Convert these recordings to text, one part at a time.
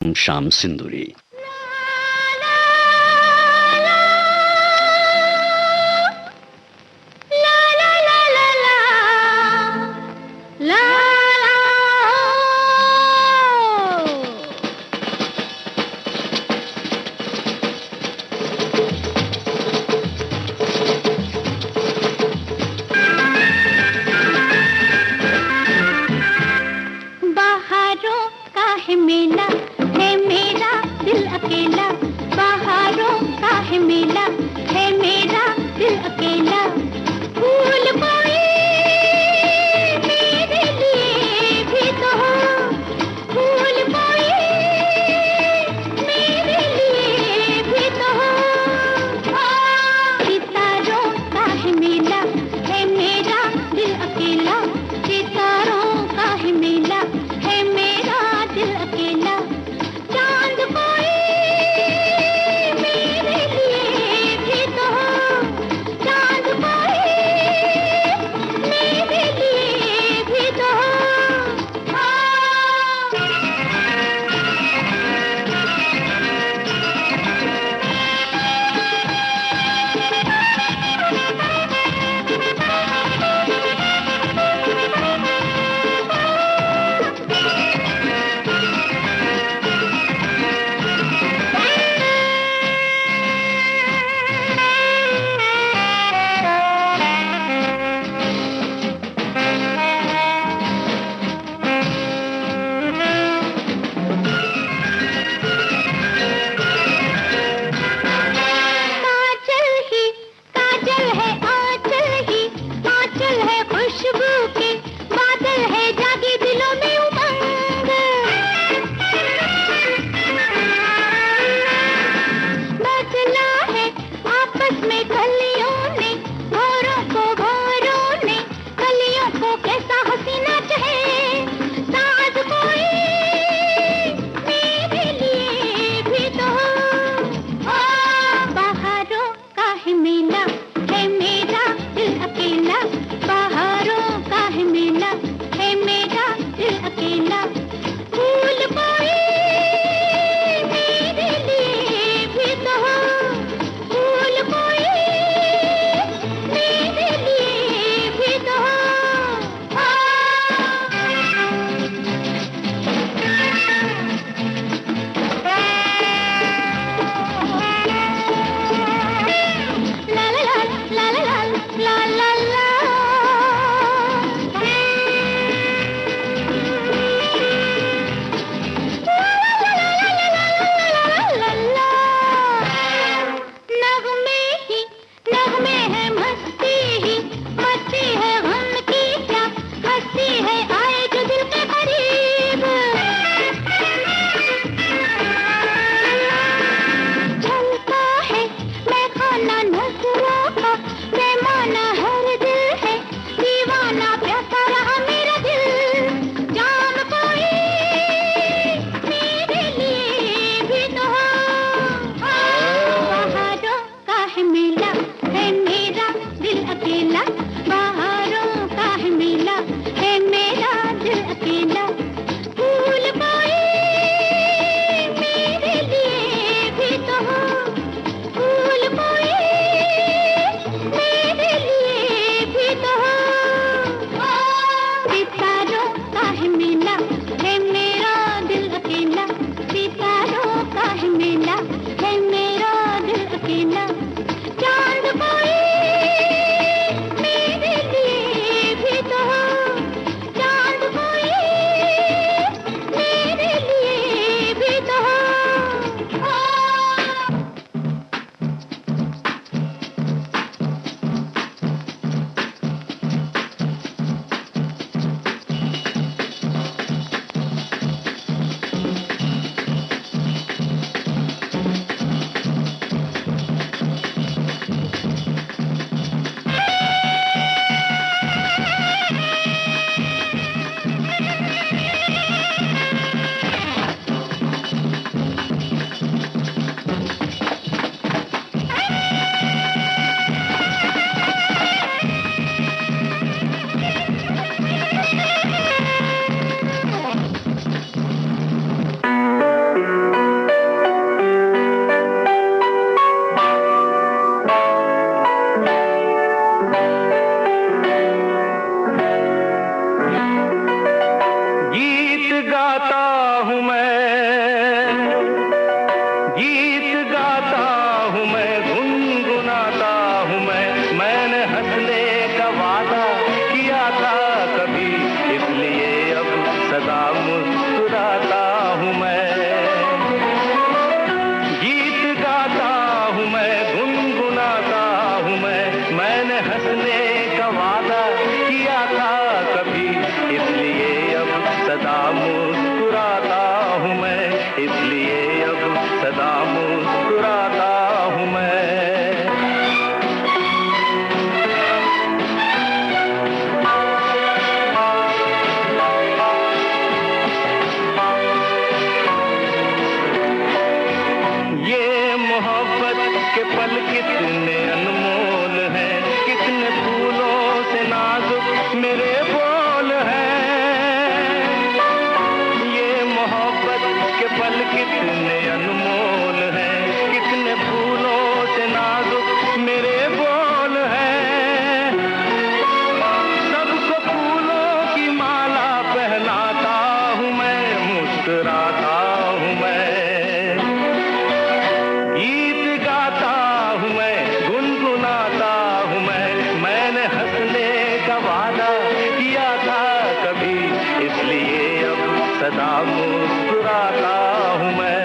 शाम सिंदूरी। मेला है मेरा दिल पल कितने अनमोल हैं, कितने फूलों से नाजुक मेरे बोल हैं। ये मोहब्बत के पल कितने अनमोल हैं, कितने फूलों से नाजुक मेरे बोल हैं। सबको फूलों की माला पहनाता हूँ मैं, मुस्कुराता हूँ मैं, गीत गाता हूँ मैं, गुनगुनाता हूँ मैंने हंसने का वादा किया था कभी, इसलिए अब सदा मुस्कुराता हूँ मैं।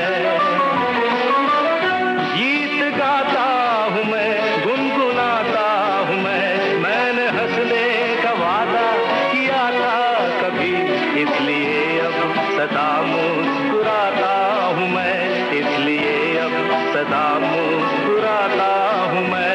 गीत गाता हूँ मैं, गुनगुनाता हूँ मैंने हंसने का वादा किया था कभी, इसलिए अब सदा मुस्कुराता हूँ मैं, इसलिए अब सदा मुस्कुराता हूँ मैं।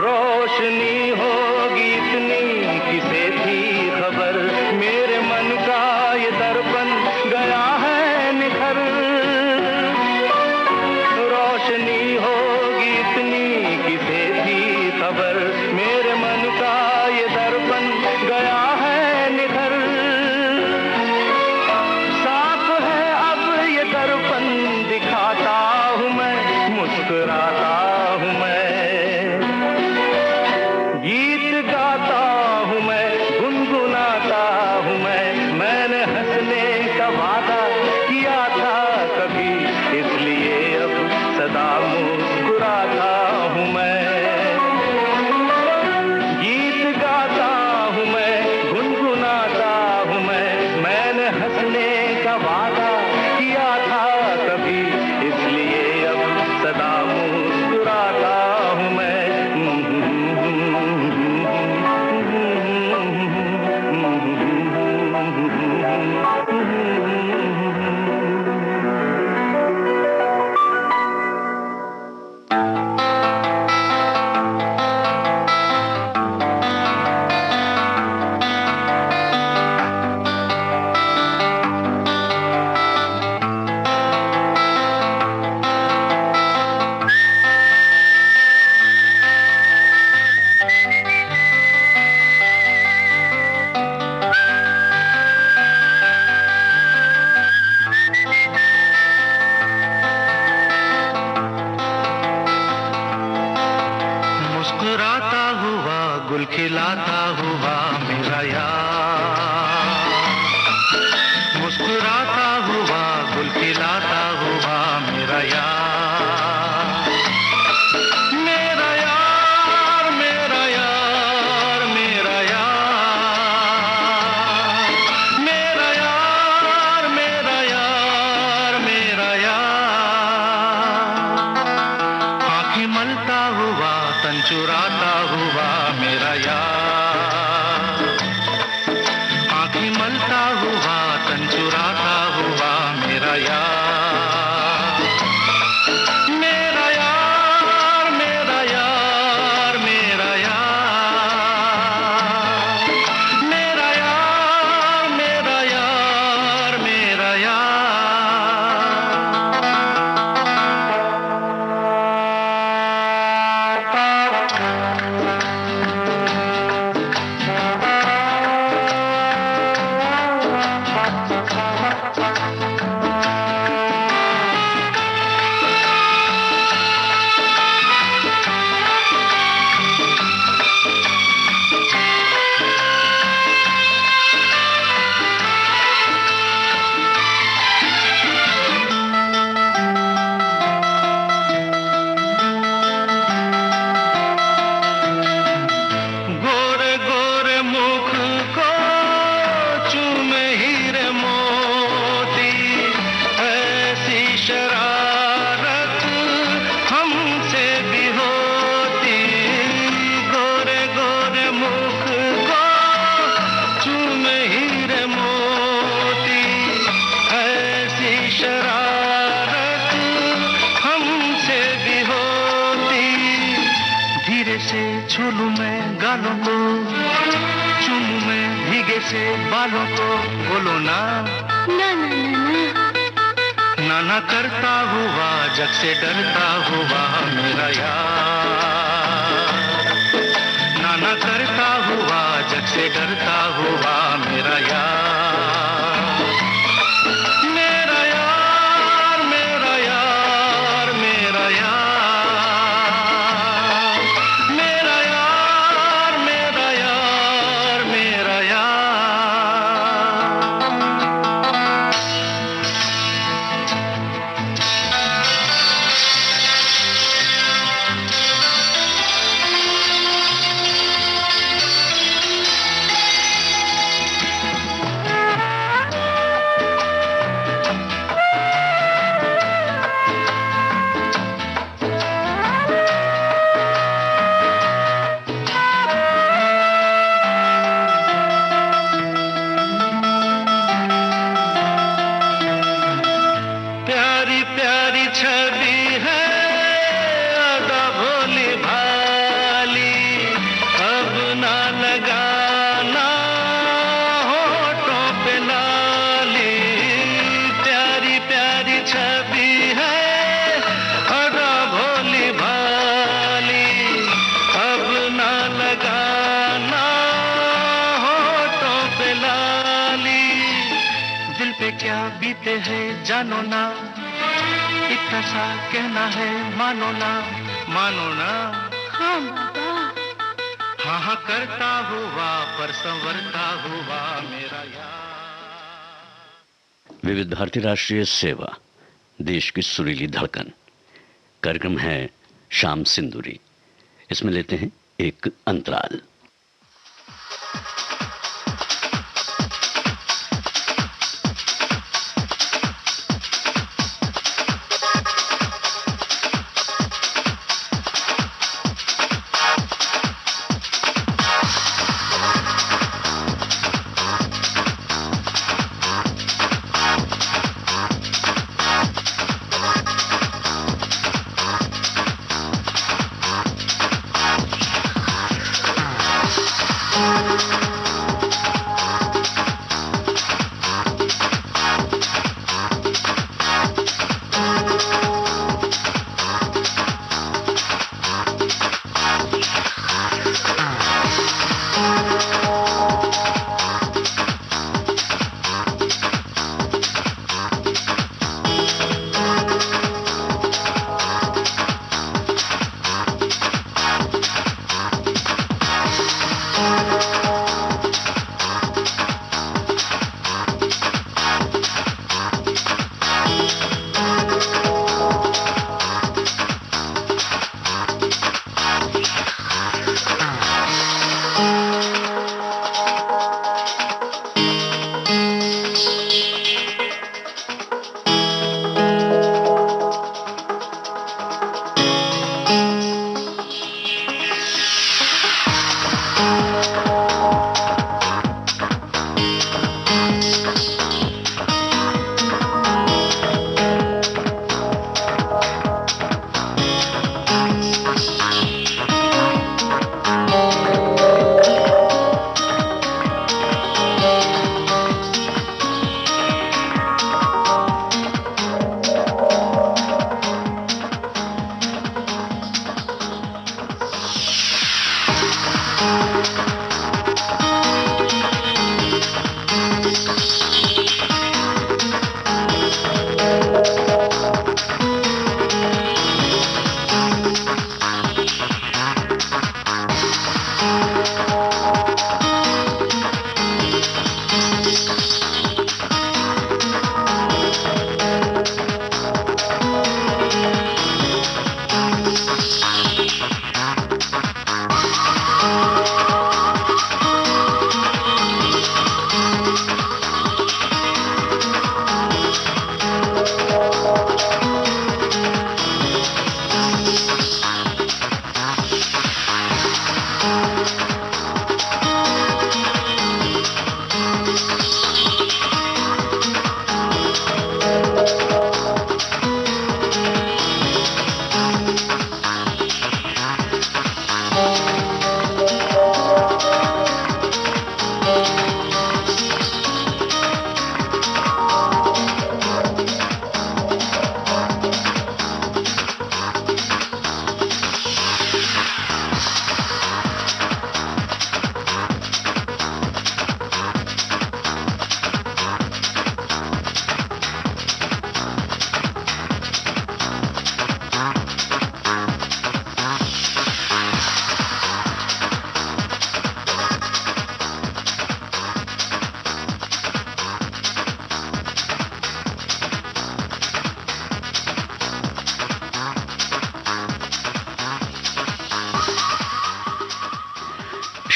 रोशनी होगी इतनी किसे थी खबर, मेरे मन का ये दर्पण गया है निखर। रोशनी होगी इतनी किसे थी खबर, मेरे मन का ये दर्पण गया है निखर। साफ है अब ये दर्पण दिखाता हूँ मैं, मुस्कुराता हूँ मैं, गीत गाता हूँ मैं, गुनगुनाता हूँ मैंने हंसने का वादा किया था कभी, इसलिए अब सदा मुस्कुराता हूँ मैं। गीत गाता हूँ मैं, गुनगुनाता हूँ मैंने हंसने का वादा किया था कभी, इसलिए अब सदा मुस्कुराता हूँ मैं। मुस्कुराता हुआ गुल खिलाता हुआ मेरा यार, मुस्कुराता हुआ गुल खिलाता हुआ मेरा यार, मेरा यार, मेरा यार, मेरा यार, मेरा यार, मेरा यार, मेरा यार। आँखें मलता हुआ तन चुराता हुआ मेरा यार, आँखें मलता हुआ तन चुराता हुआ मेरा यार, मेरा यार, मेरा यार, मेरा यार, मेरा यार, मेरा यार, मेरा यार। भीगे से छू लूं मैं गालों को, चूमूं मैं भीगे से बालों को, बोलो ना ना ना ना ना ना करता हुआ जग से डरता हुआ मेरा यार, ना ना करता हुआ जग से डरता हुआ मेरा यार, मेरा यार मेरा यार मेरा यार, मेरा यार मेरा यार मेरा यार। प्यारी प्यारी छवि है अदा भोली भाली, अब ना लगाना होठों पे लाली, प्यारी प्यारी छवि है अदा भोली भाली, अब ना लगाना होठों पे लाली, दिल पे क्या बीते है जानो ना, इतना सा कहना है मानो ना, मानो ना हाँ बाबा। हाँ हाँ करता हुआ पर संवरता हुआ मेरा यार। विविध भारती राष्ट्रीय सेवा, देश की सुरीली धड़कन। कार्यक्रम है शाम सिंदूरी। इसमें लेते हैं एक अंतराल।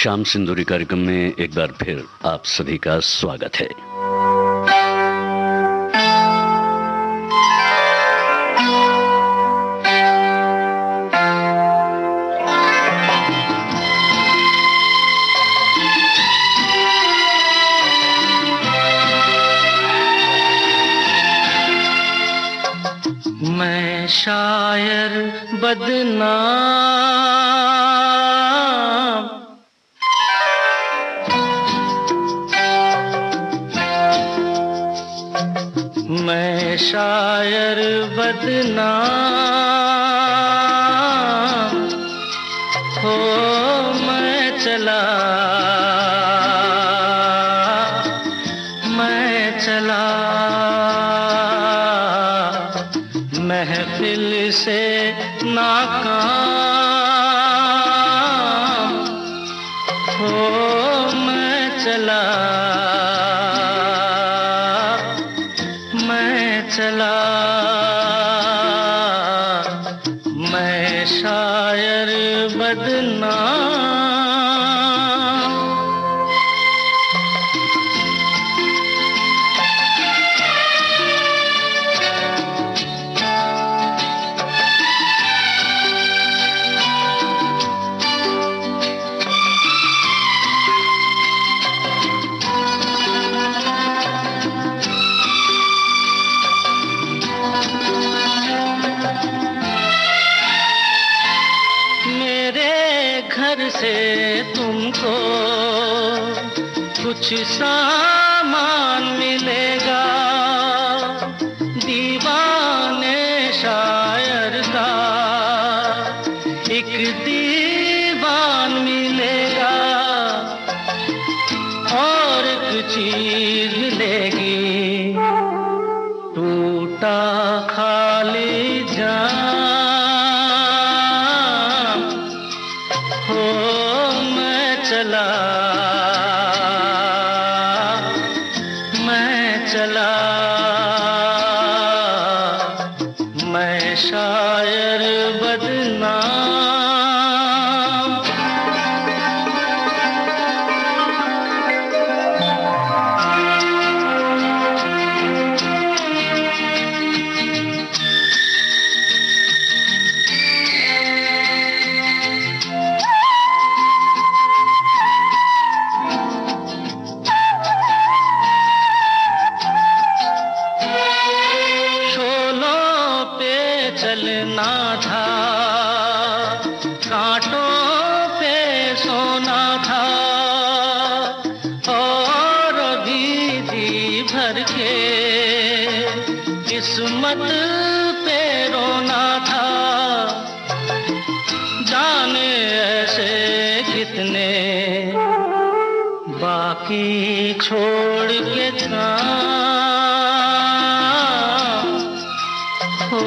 शाम सिंदूरी कार्यक्रम में एक बार फिर आप सभी का स्वागत है। मैं शायर बदनाम, मैं शायर बदनाम हो, मैं चला महफिल से नाकाम हो, मैं चला मैं शायर बदनाम। घर से तुमको कुछ सामान मिलेगा, दीवाने शायर का एक दीवान मिलेगा, और एक चीज मिलेगी, टूटा खाली जान हो, मैं चला मैं शायर बदनाम। चलना था, कांटों पे सोना था, और अभी जी भर के किस्मत पे रोना था। जाने ऐसे कितने बाकी छोड़ के हो,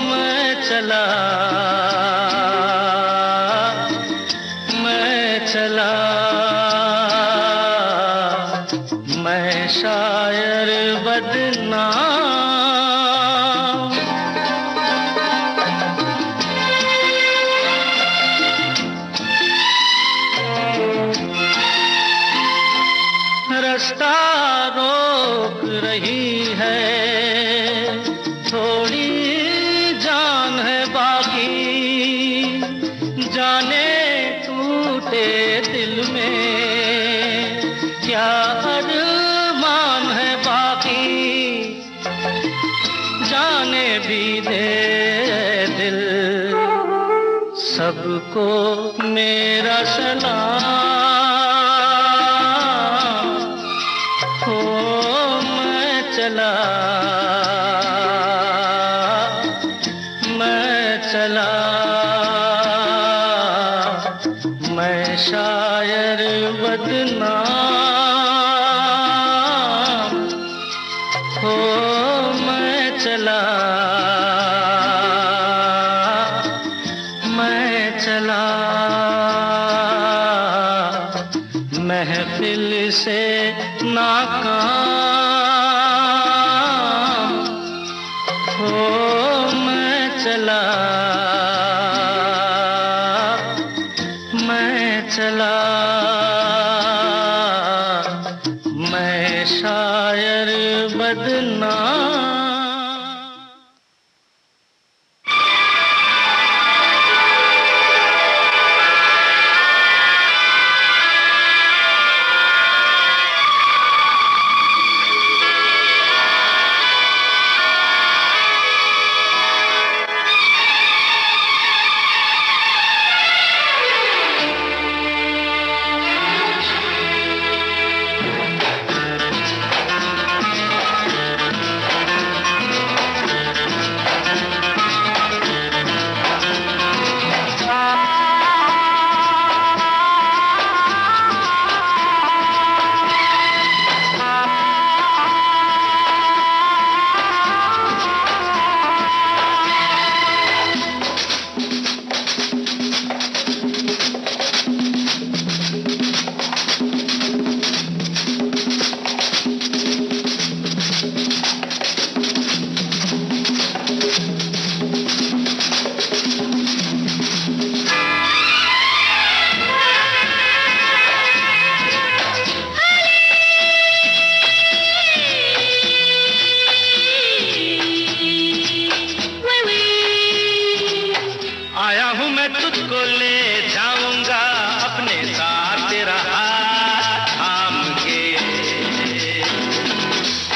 मैं चला मैं शायर बदनाम। रास्ता रोक रही है, थोड़ी जान है बाकी, जाने टूटे दिल में क्या अरमान है बाकी, जाने भी दे दिल सबको मेरा सलाम हो, मैं चला मैं शायर बदनाम हो, मैं चला महफिल से नाकाम हो, मैं चला मैं तुझको ले जाऊंगा अपने साथ, तेरा हाथ थाम के।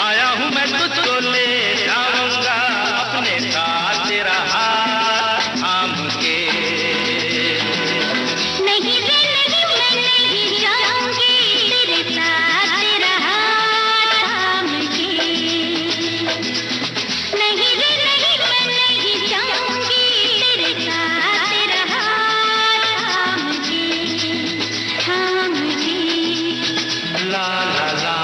आया हूँ मैं तुझको ले जाऊंगा अपने साथ, तेरा हाथ थाम के। नहीं रे नहीं, मैं नहीं जाऊंगी तेरे साथ, तेरा हाथ थाम के। नहीं रे नहीं, मैं नहीं जाऊंगी तेरे साथ, तेरा हाथ थाम के, थाम के। ला ला ला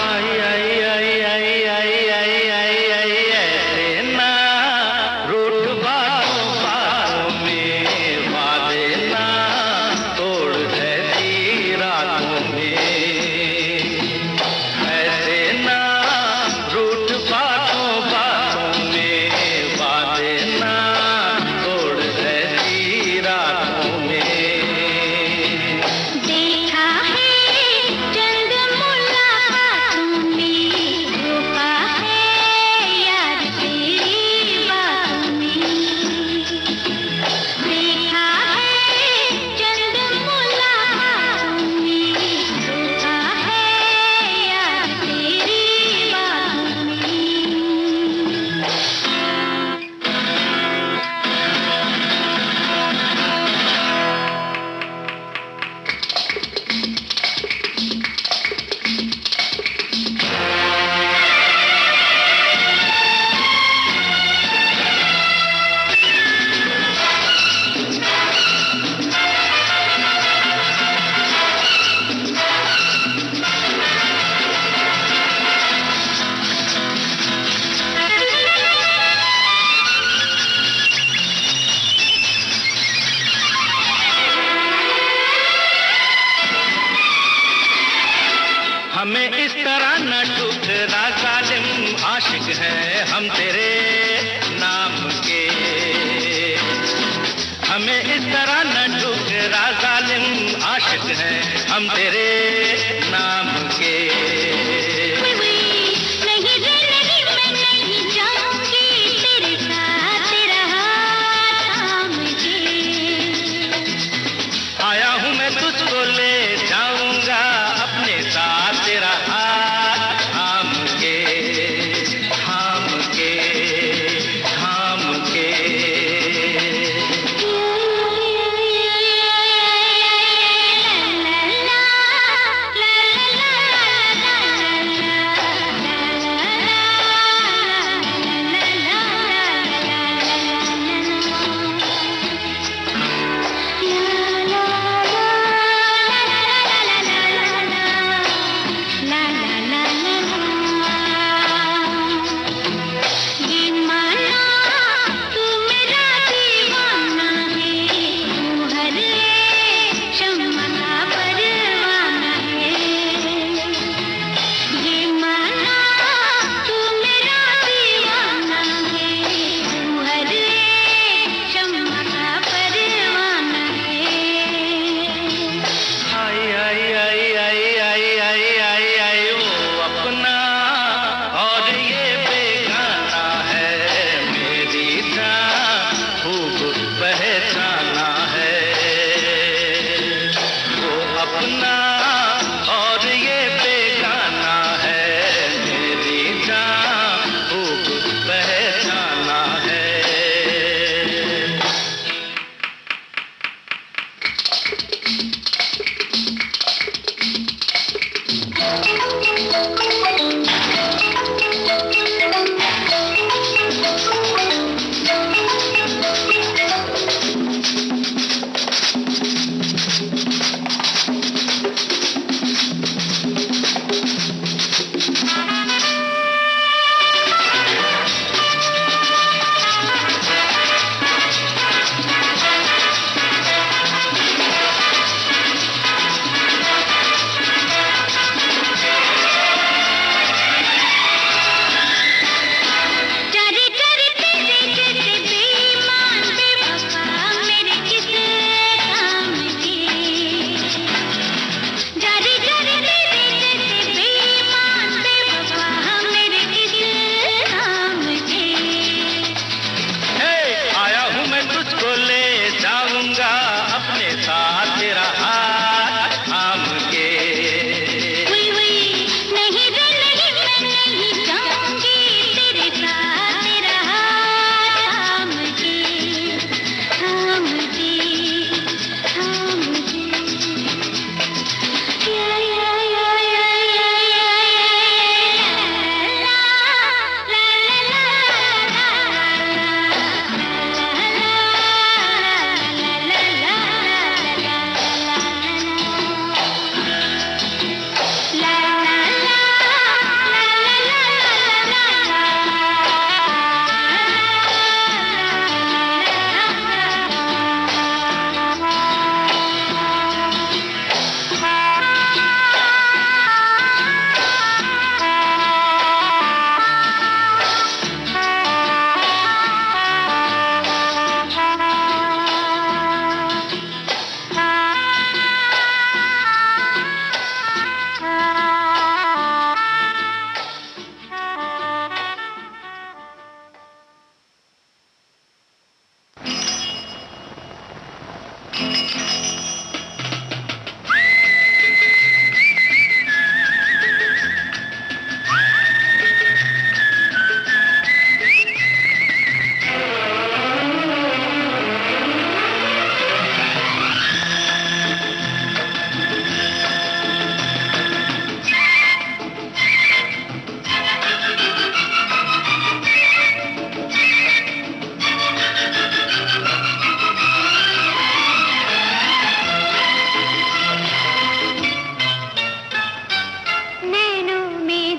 आई आई आई आई आई आई आई आई ऐसे ना रूठ बातों बातों में, वादे ना तोड़ ऐसी रातों में। ऐसे ना रूठ बातों बातों में, वादे ना तोड़ ऐसी रातों में। देखा है चंद मुलाकातों में, रोका है यार तेरी बातों में। देखा है चंद मुलाकातों में, रोका है यार तेरी बातों में। हमें इस तरह न ठुकरा जालिम, आशिक है हम तेरे नाम के। हमें इस तरह न ठुकरा जालिम, आशिक है हम तेरे नाम के। नहीं रे नहीं, मैं नहीं जाऊंगी तेरे साथ, तेरा हाथ थाम के। आया हूँ मैं तुझको ले जाऊंगा अपने साथ, तेरा हाथ थाम के, थाम के, थाम के। तेरा हाथ थाम के। नहीं रे नहीं, मैं नहीं जाऊंगी तेरे साथ तेरा हाथ थाम के, थाम के, थाम के। या या या या या ला ला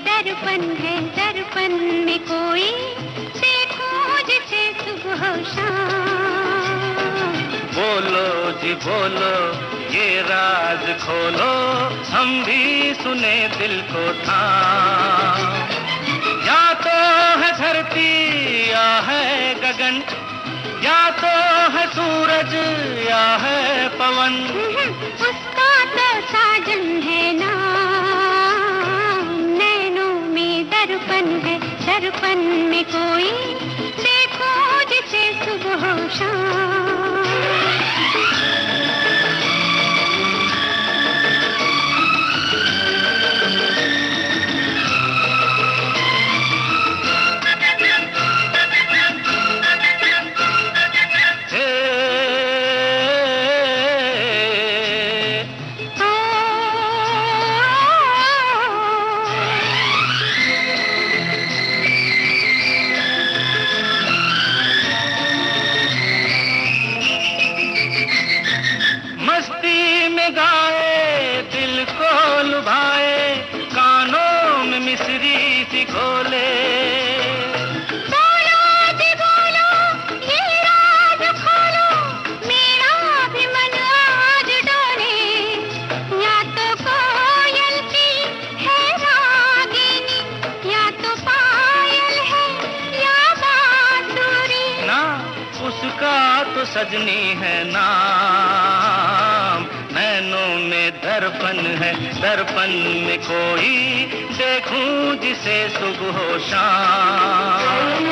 दर्पण है, दर्पन में कोई देखो जिसे सुबह शाम। बोलो जी बोलो, ये राज खोलो, हम भी सुने दिल को थाम। या तो है धरती या है गगन, या तो है सूरज या है पवन। उसका तो साजन है नाम। नैनों में दर्पण है, दर्पण में कोई देखो जिसे सुबह शाम। सजनी है नाम। नैनों में दर्पण है, दर्पण में कोई देखूं जिसे सुबह शाम।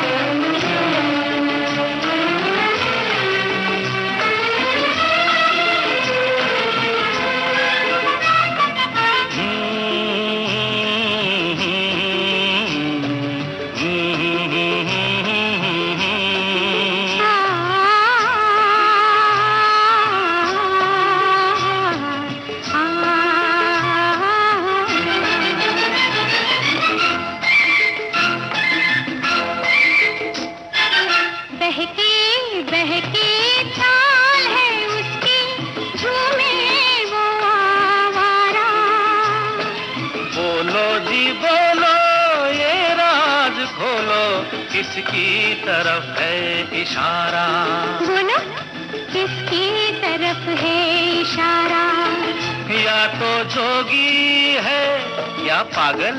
किसकी तरफ है इशारा? बोलो किसकी तरफ है इशारा? या तो जोगी है या पागल,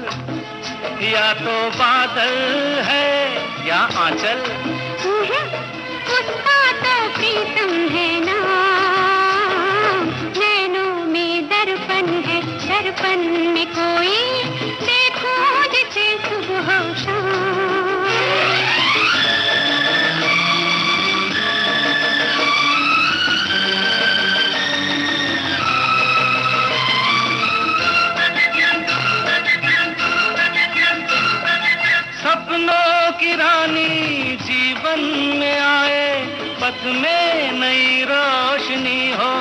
या तो बादल है या आंचल। उसका तो प्रीतम है नाम। नैनों में दर्पण है, दर्पण में कोई देखो जिसे सुबह शाम। जिसमें नई रोशनी हो।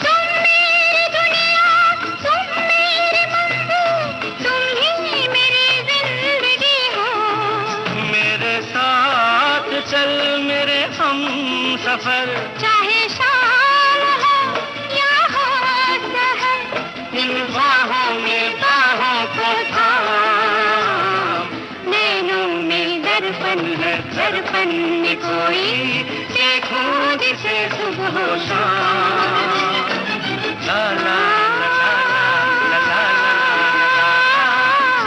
तुम मेरी दुनिया, तुम मेरी मंजिल, तुम ही मेरी जिंदगी हो। मेरे साथ चल मेरे हम सफर, चाहे शाम हो या हो सहर, इन बाहों में बाहों को थाम। नैनों में दर्पण है, दर्पण में कोई, देखूं जिसे सुबह हो शाम। ला ला ला ला ला ला ला ला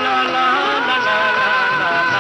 ला ला ला ला ला ला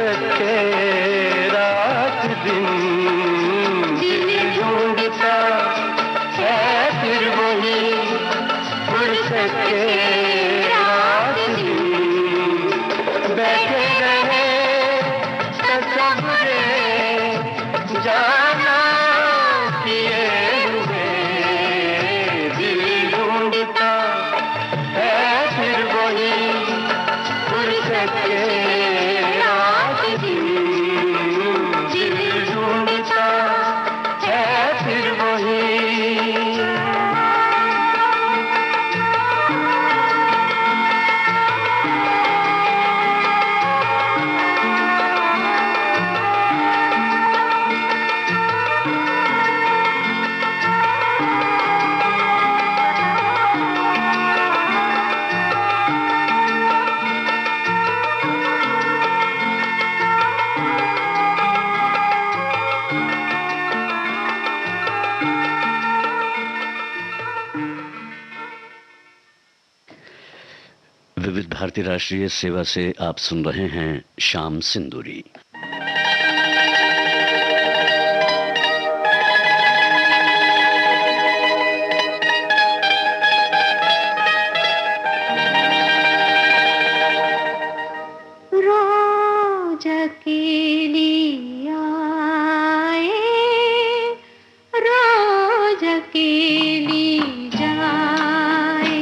सके रात दिन दिल ढूंढता है फिर वही फुर्सत के रात दिन बैठे रहे तसव्वुरे जाना किए हुए दिल ढूंढता है फिर वही फुर्सत के रात दिन दिल ढूंढता है फिर वही विविध भारती राष्ट्रीय सेवा से आप सुन रहे हैं शाम सिंदूरी। रोज अकेली आए, रोज अकेली जाए,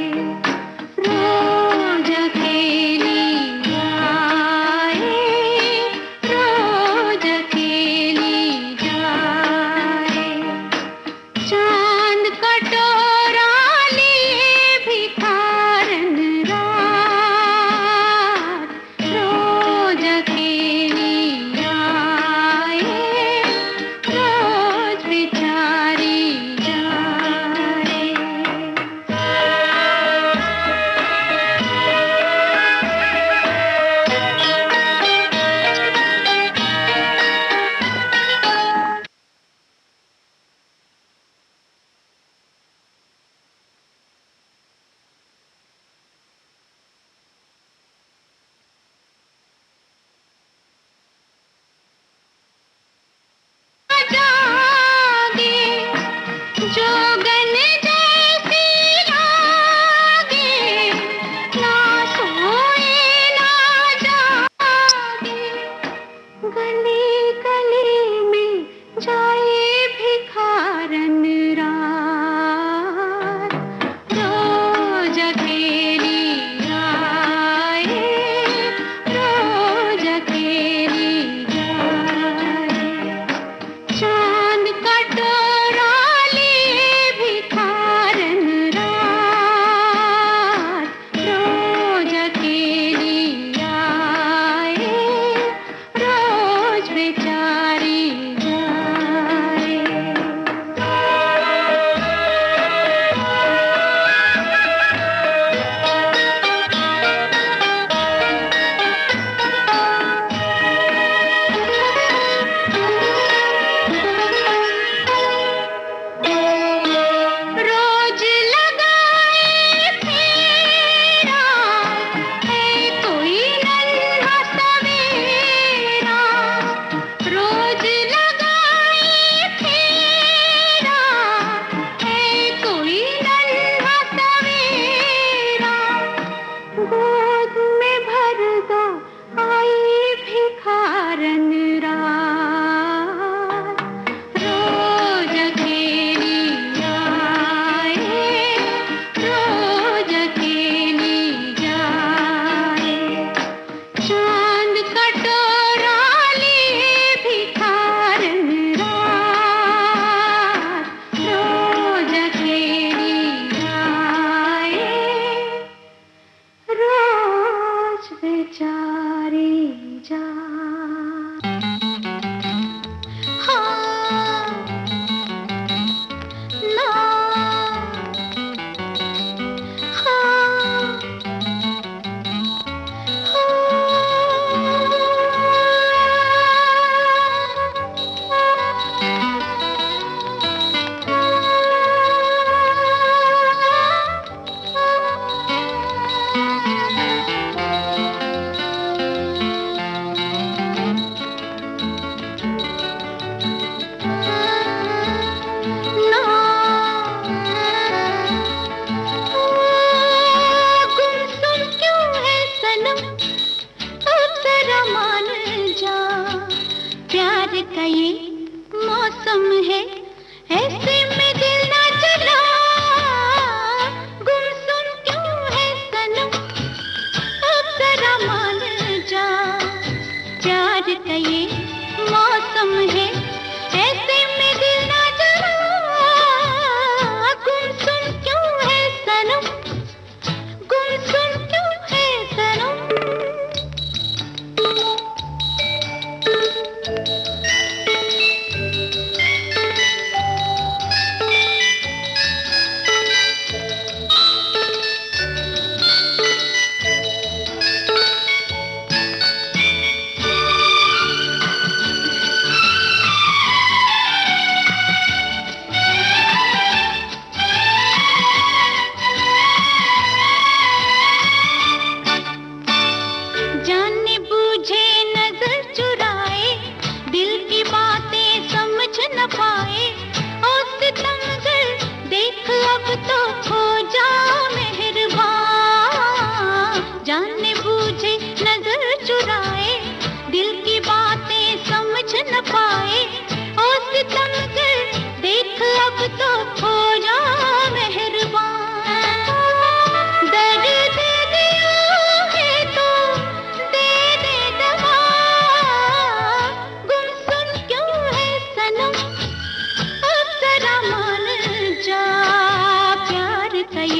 रोज अकेली आए,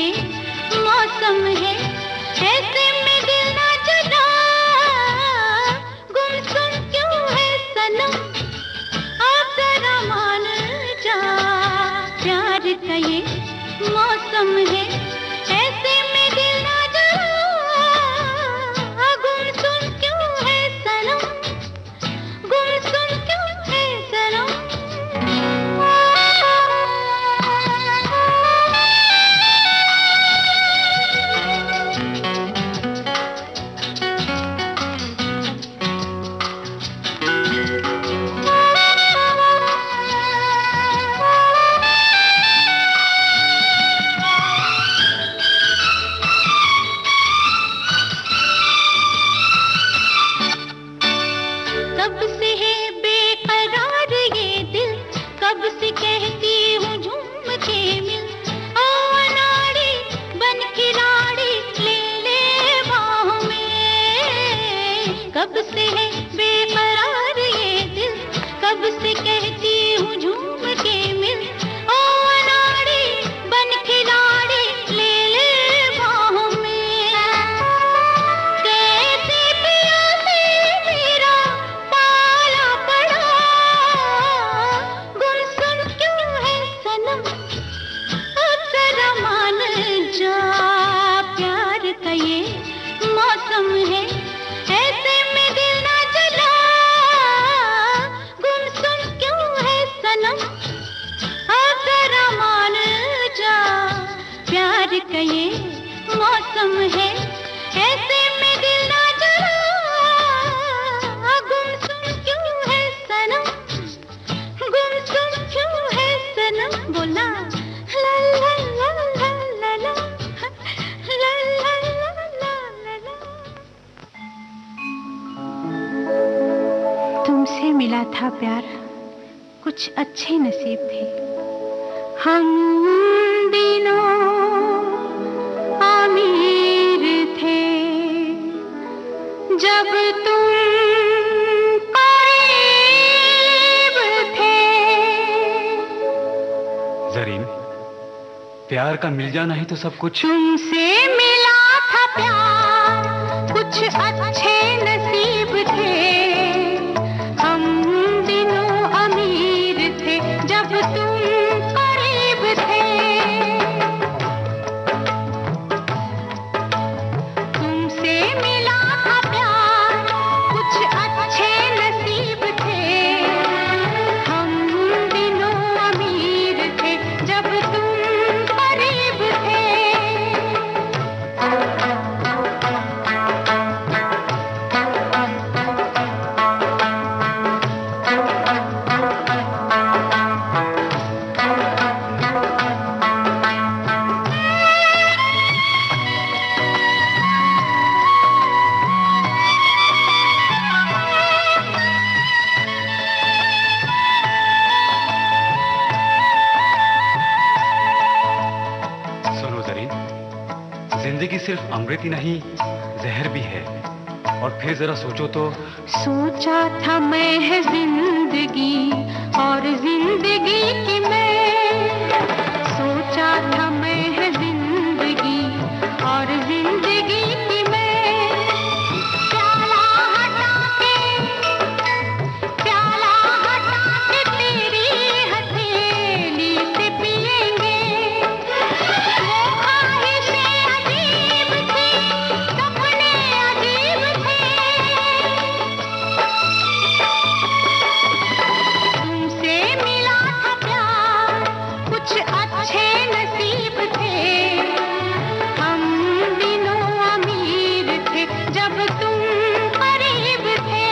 ये मौसम है, ऐसे में दिल ना जला, गुमसुम क्यों है सनम, आप जरा मान जा। प्यार का ये मौसम है, ऐसे में दिल ना जला, गुमसुम क्यों है सनम, गुमसुम क्यों है सनम। कब से है बेकरार ये दिल, कब से कहती हूँ झूम के मिल, ओ अनाड़ी बन खिलाड़ी ले ले बाहों में। कब से है बेकरार ये दिल, कब से कहती हूँ झूम के मिल, ओ अनाड़ी बन खिलाड़ी ले ले बाहों में। कैसे पिया से मेरा पाला पड़ा, गुमसुम क्यों है सनम, अब जरा मान जा। प्यार का ये मौसम है, ऐसे में दिल ना जला, गुमसुम क्यों है सनम, अब जरा मान जा। प्यार का ये मौसम है, ऐसे में दिल ना जला, गुमसुम क्यों है सनम, गुमसुम क्यों है सनम। बोला ला ला ला ला ला ला, ला ला ला ला ला। तुमसे मिला था प्यार, कुछ अच्छे नसीब थे हम दिनों, अमीर थे जब तुम करीब थे। जरीन, प्यार का मिल जाना ही तो सब कुछ। तुमसे मिला था प्यार, कुछ अच्छे नसीब थे हम दिनों, अमीर थे जब तुम करीब थे। तुमसे मिला था प्यार, कुछ अच्छे नसीब थे हम दिनों, अमीर थे जब तुम करीब थे। सुनो जरीन, जिंदगी सिर्फ अमृत ही नहीं, जहर भी है। और फिर जरा सोचो तो, सोचा था मैं है जिंदगी और जिंदगी की मैं, सोचा था मैं है जिंदगी और जिंदगी की मैं। प्याला हटा के तेरी हथेली से पिएंगे, वो ख्वाहिशें अजीब थी, सपने अजीब थे। तुमसे मिला था प्यार, कुछ अच्छे नसीब थे हम दिनों, अमीर थे जब तुम करीब थे।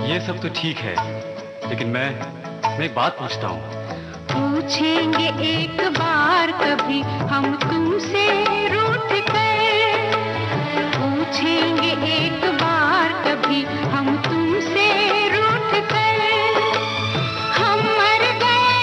ये सब तो ठीक है, लेकिन मैं एक बात पूछता हूँ। पूछेंगे एक बार कभी हम तुमसे रूठ कर, पूछेंगे एक बार कभी हम तुमसे रूठ कर। हम मर गए,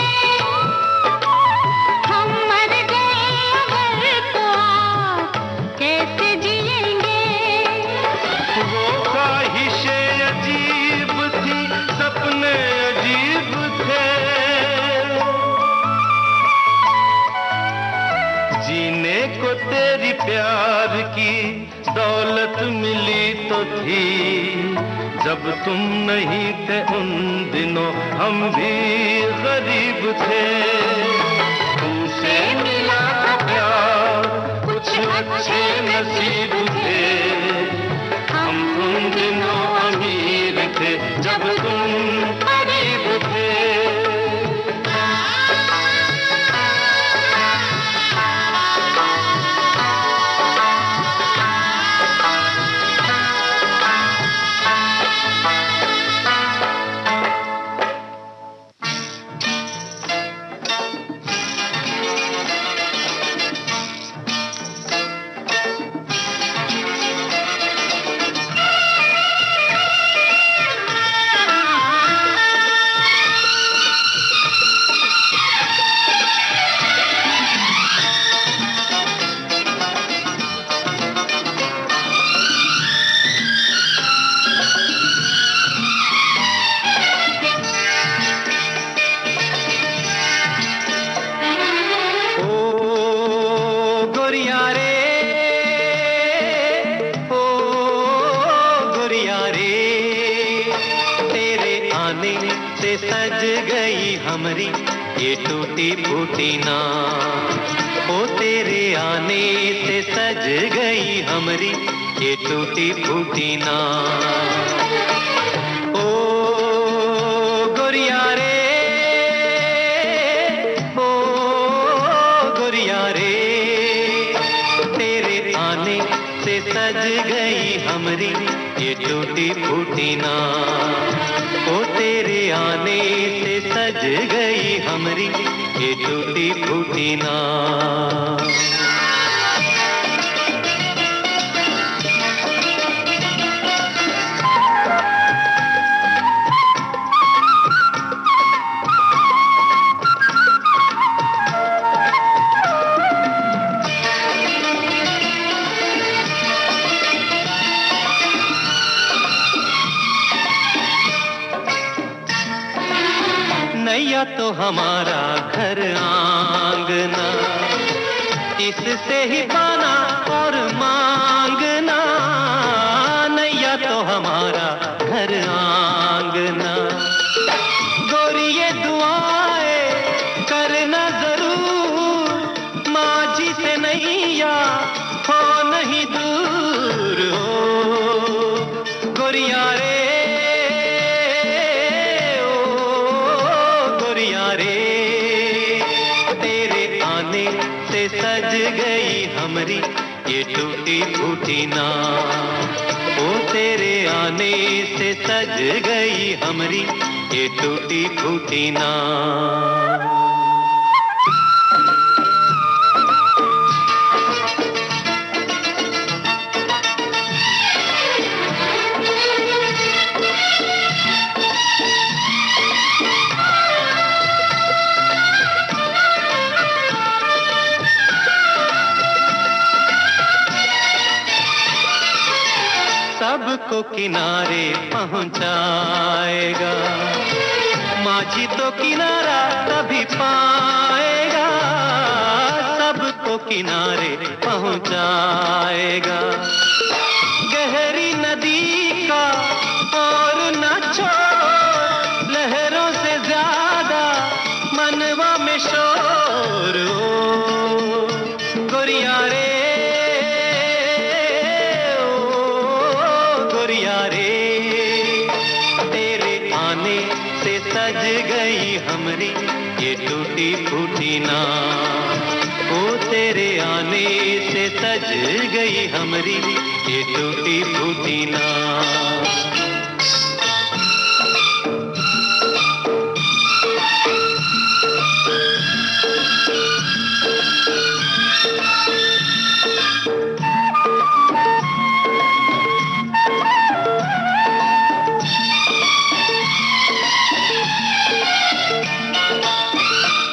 वो तेरी प्यार की दौलत मिली तो थी, जब तुम नहीं थे उन दिनों हम भी गरीब थे। तुमसे मिला था प्यार, कुछ अच्छे नसीब थे, हम उन दिनों अमीर थे जब तुम गरीब थे। ये टूटी फूटी नाव, ओ तेरे आने से सज गई हमरी ये टूटी फूटी नाव। ओ गोरिया रे, ओ गोरिया रे, तेरे आने से सज गई हमरी ये टूटी फूटी नाव, ओ तेरे आने से सज गई हमरी ये टूटी फूटी नाव। नैया तो हमारा घर आंगना, इससे ही पाना और मांगना। नैया तो हमारा घर आंगना, गोरी ये दुआएं करना जरूर, माझी से नैया हो नहीं दूर। हो गोरिया रे, सज गई हमरी ये टूटी फूटी नाव, ओ तेरे आने से सज गई हमरी ये टूटी फूटी नाव। सबको किनारे पहुंचाएगा, माझी तो किनारा तभी पाएगा। सबको किनारे पहुंचाएगा, गहरी नदी का और न छोड़, लहरों से ज्यादा मनवा में शोर। ओ गोरिया रे, सज गई हमरी ये टूटी फूटी नाव, ओ तेरे आने से सज गई हमरी ये टूटी फूटी नाव।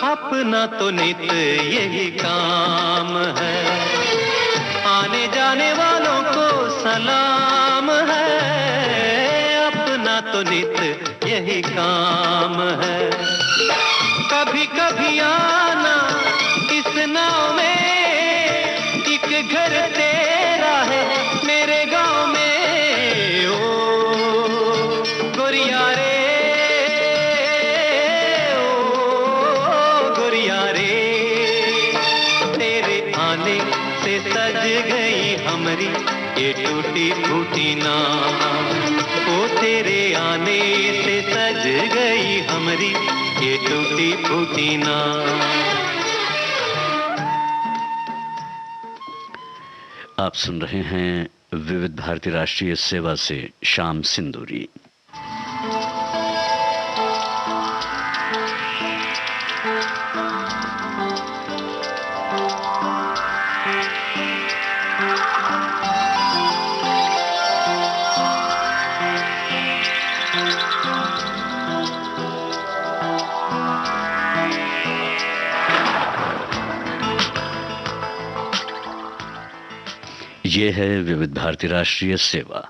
अपना तो नित यही काम है, आने जाने वालों को सलाम है। अपना तो नित यही काम है, कभी कभी आना इस नाव में गई हमरी ये टूटी फूटी नाव। ओ तेरे आने से सज गई हमरी ये टूटी फूटी नाव। आप सुन रहे हैं विविध भारती राष्ट्रीय सेवा से शाम सिंदूरी। ये है विविध भारती राष्ट्रीय सेवा।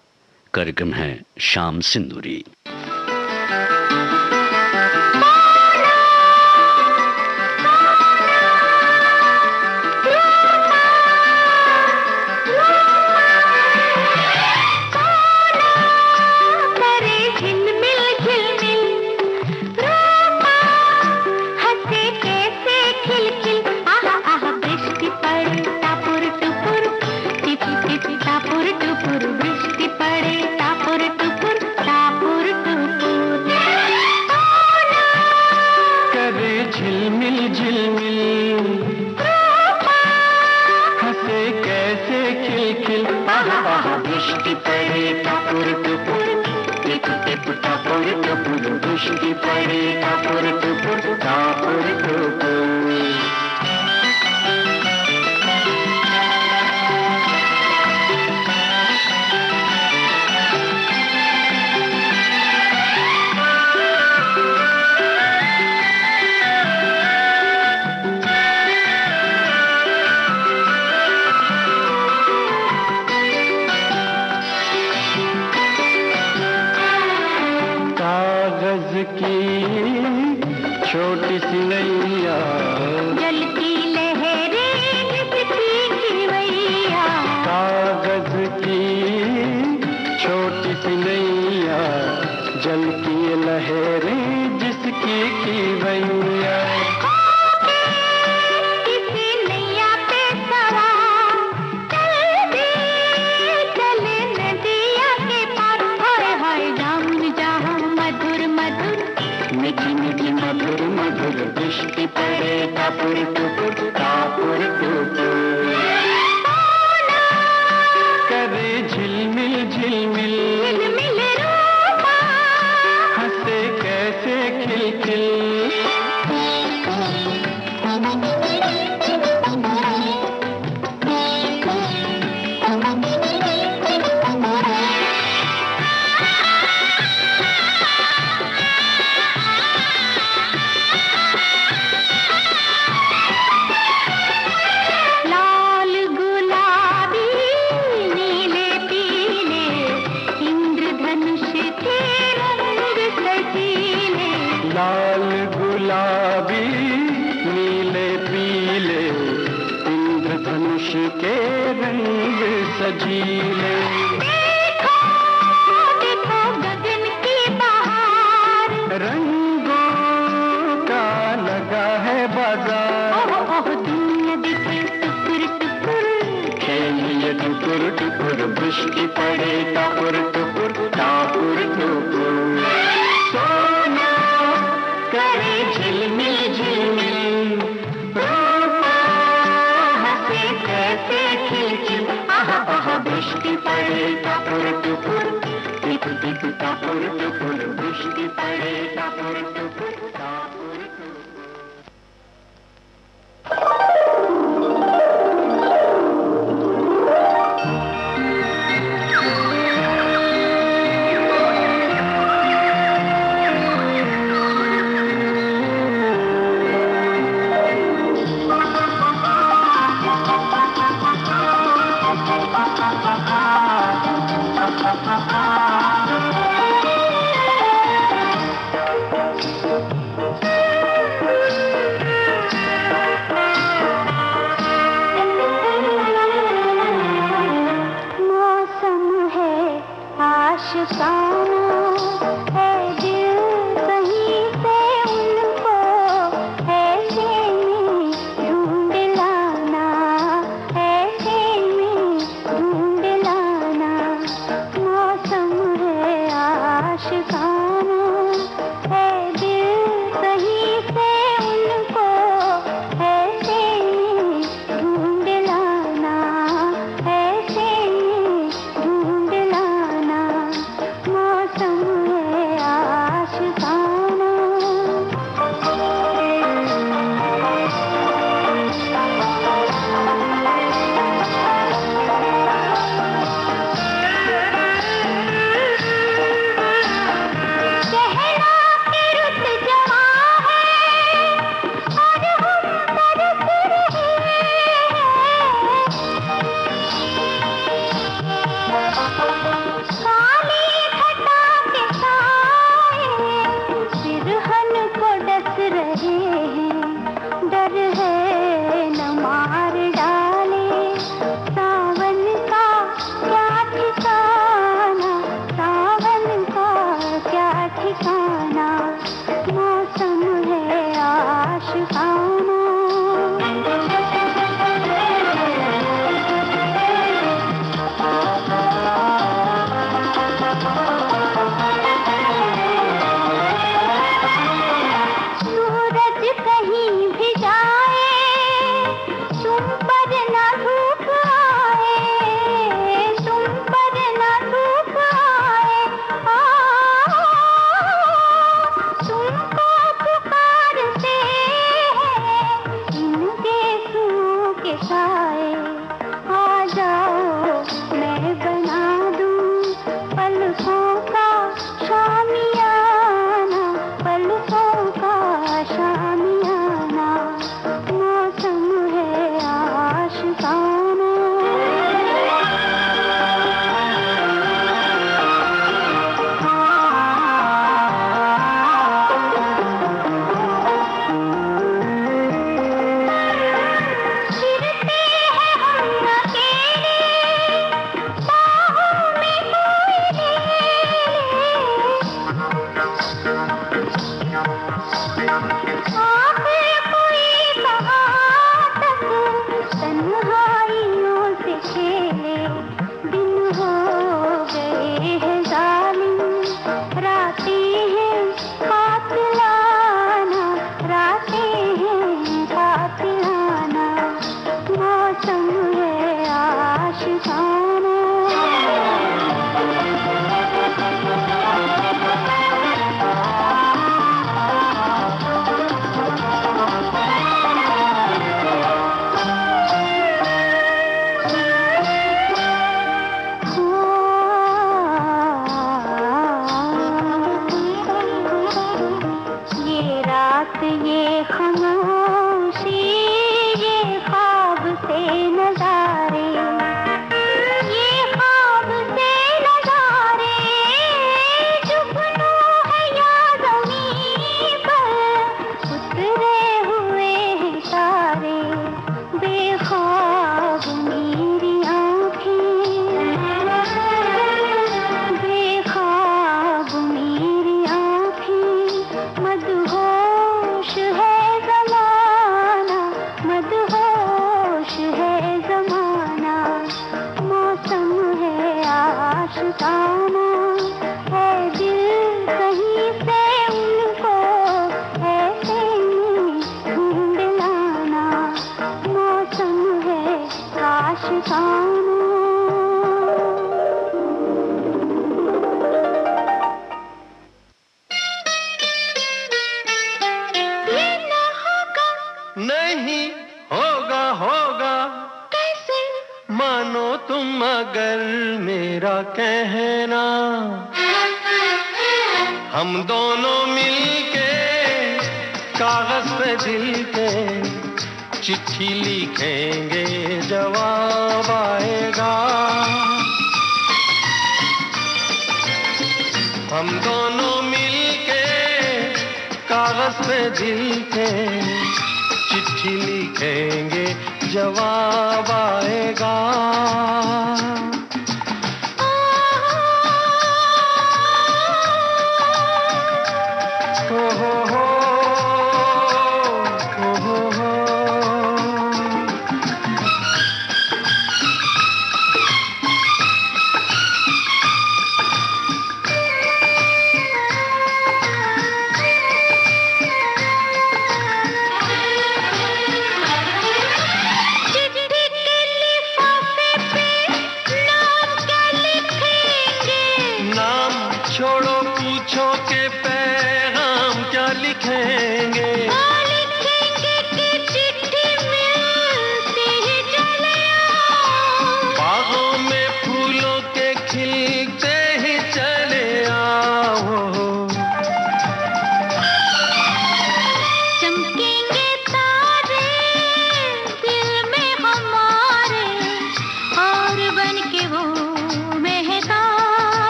कार्यक्रम है शाम सिंदूरी। छोटी सी नैया जलती लहरें जिसकी खिवैया। कागज की छोटी सी नैया जलती लहरें जिसकी खिवैया। किसी नैया पे सवार चल दे चले नदिया के पार। हाय हाय जामुन जहाँ मधुर मधुर मीठी मीठी मधुर मधुर दृष्टि पड़े टापुर टुपुर टापुर टुपुर। करे झिलमिल झिलमिल झिलमिल रूपा हंसे कैसे खिलखिल। लाल गुलाबी नीले पीले इंद्रधनुष के रंग सजीले। देखो देखो गगन की बहार रंगों का लगा है बाजार। ओह दुनिया देखे टुकुर टुकुर खेलिए टुकुर टुकुर वृष्टि पड़े टापुर टुकुर टापुर टुकुर। सोना करे झिलमिल झिलमिल रूपा हंसे कैसे खिलखिल। आहा आहा वृष्टि पड़े टापुर टुकुर टिप टिप टापुर टुकुर वृष्टि पड़े टापुर टुकुर टापुर टुकुर। नहीं होगा होगा कैसे? मानो तुम अगर मेरा कहना, हम दोनों मिलके कागज पे दिल के चिट्ठी लिखेंगे, जवाब आएगा। हम दोनों मिलके कागज पे दिल के चिट्ठी लिखेंगे, जवाब आएगा।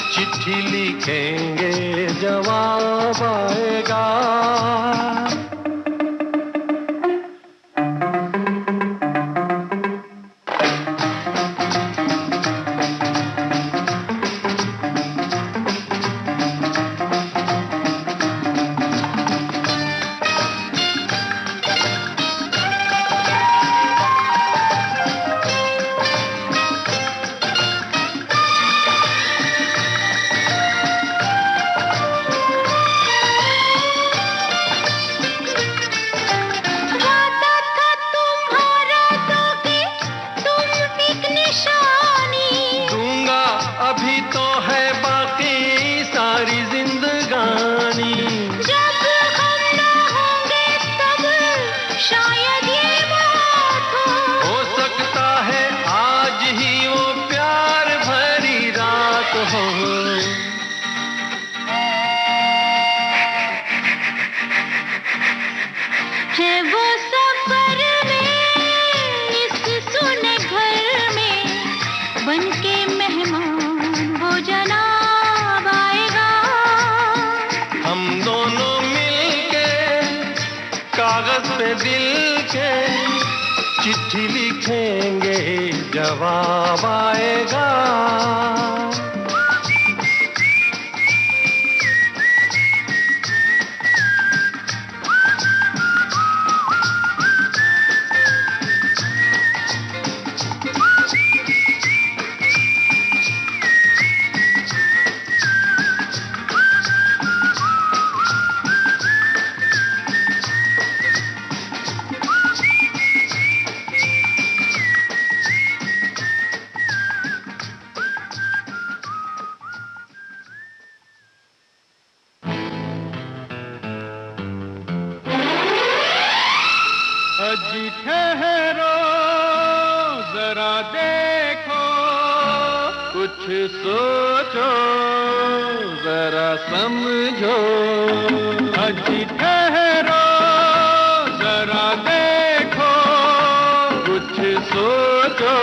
चिट्ठी लिखेंगे, जवाब आएगा। चिट्ठी लिखेंगे, जवाब आएगा। अजी ठहरो जरा देखो, कुछ सोचो जरा समझो। अजी ठहरो जरा देखो, कुछ सोचो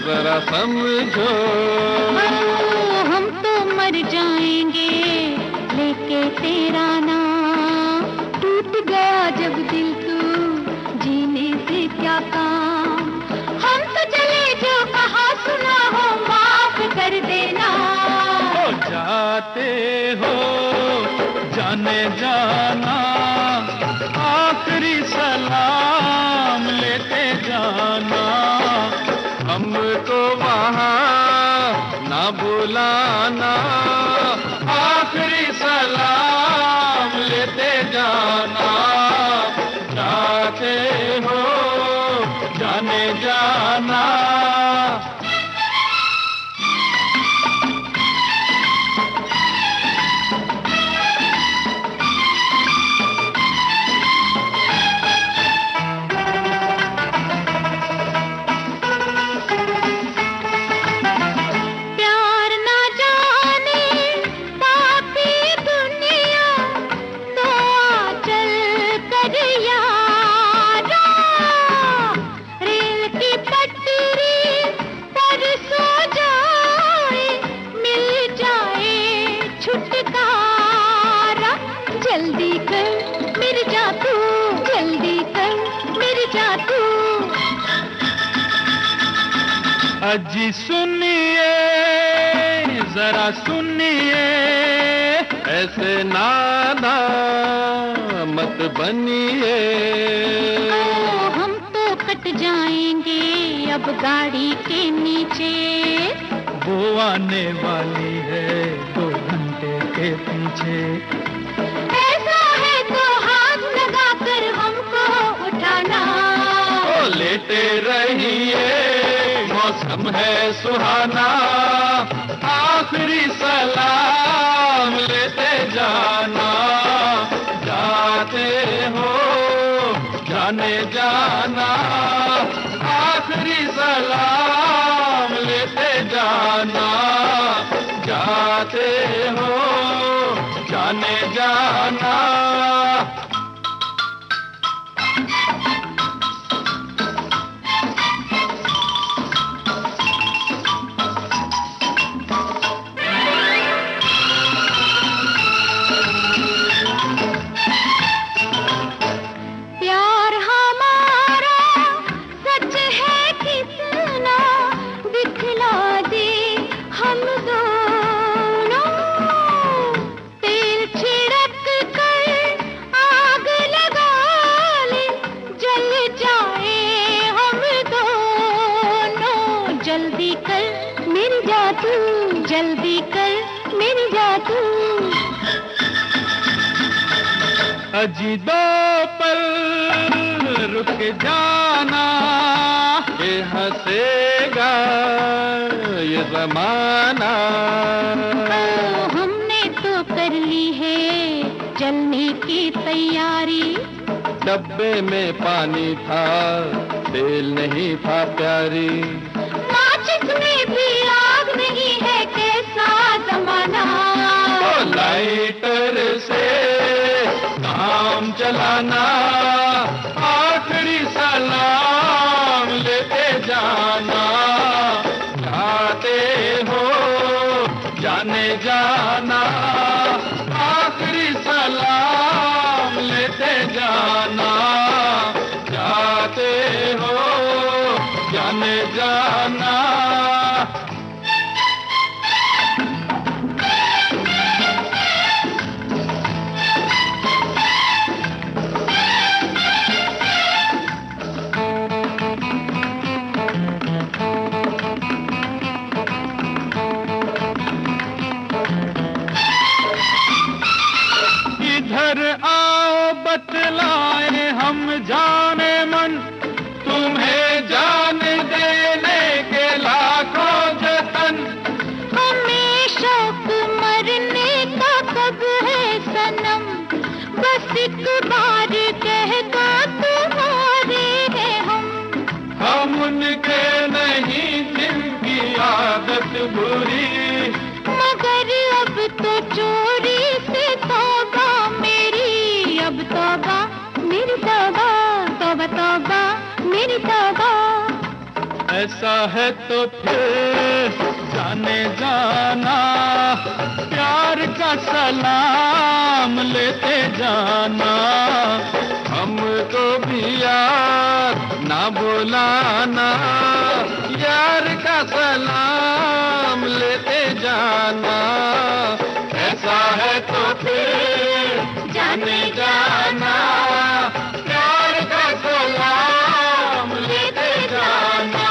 जरा समझो। हम तो मर जाएंगे लेके तेरा नाम, टूट गया जब दिल तू जीने से क्या काम। हम तो चले जो कहा सुना हो, माफ कर देना। हो जाते हो जाने जाना, आखिरी सलाम लेते जाना। हमको वहाँ ना बुलाना, आखिरी सलाम जल्दी कर मेरे जादू, जल्दी कर मेरे जादू। अजी सुनिए जरा सुनिए, ऐसे नाना मत बनिए। हम तो कट जाएंगे अब गाड़ी के नीचे, वो आने वाली है 2 घंटे के पीछे। ऐसा है तो हाथ लगा कर हमको उठाना। ओ लेटे रहिए मौसम है सुहाना, आखिरी सलाम लेते जाना। जाते हो जाने जाना, आखिरी सलाम लेते जाना। जाते हो जाने जाना। प्यार हमारा सच है कितना, दिखला दे हम दोनों। तेल छिड़क कर आग लगा ले, जल जाए हम दोनों। जल्दी कर मेरी जादू, जल्दी कर मेरी जादू। अजी 2 पल रुक जाना, ये हंसेगा ये जमाना। हमने तो कर ली है जलने की तैयारी। डब्बे में पानी था तेल नहीं था प्यारी। माचिस में भी आग नहीं है, कैसा जमाना। लाइटर से काम चलाना, आखिरी सलाम लेते जाना। जाते हो जाने जाना, आखिरी सलाम लेते जाना। जाते हो जाने जाना। इधर आओ बतलाए हम जाने मन, तुम्हें जान देने के लाखों जतन। हमें शौक मरने का कब है सनम, बस एक बार कहता तुम्हारे हैं हम उनके नहीं जिनकी आदत बुरी। मगर अब तो चोरी से तौबा मेरी, अब तौबा मेरी तौबा, तौबा तौबा मेरी तौबा। ऐसा है तो फिर जाने जाना, प्यार का सलाम लेते जाना। हमको भी यार ना बुलाना, यार का सलाम लेते जाना। ऐसा है तो फिर जाने जाना, प्यार का सलाम लेते जाना।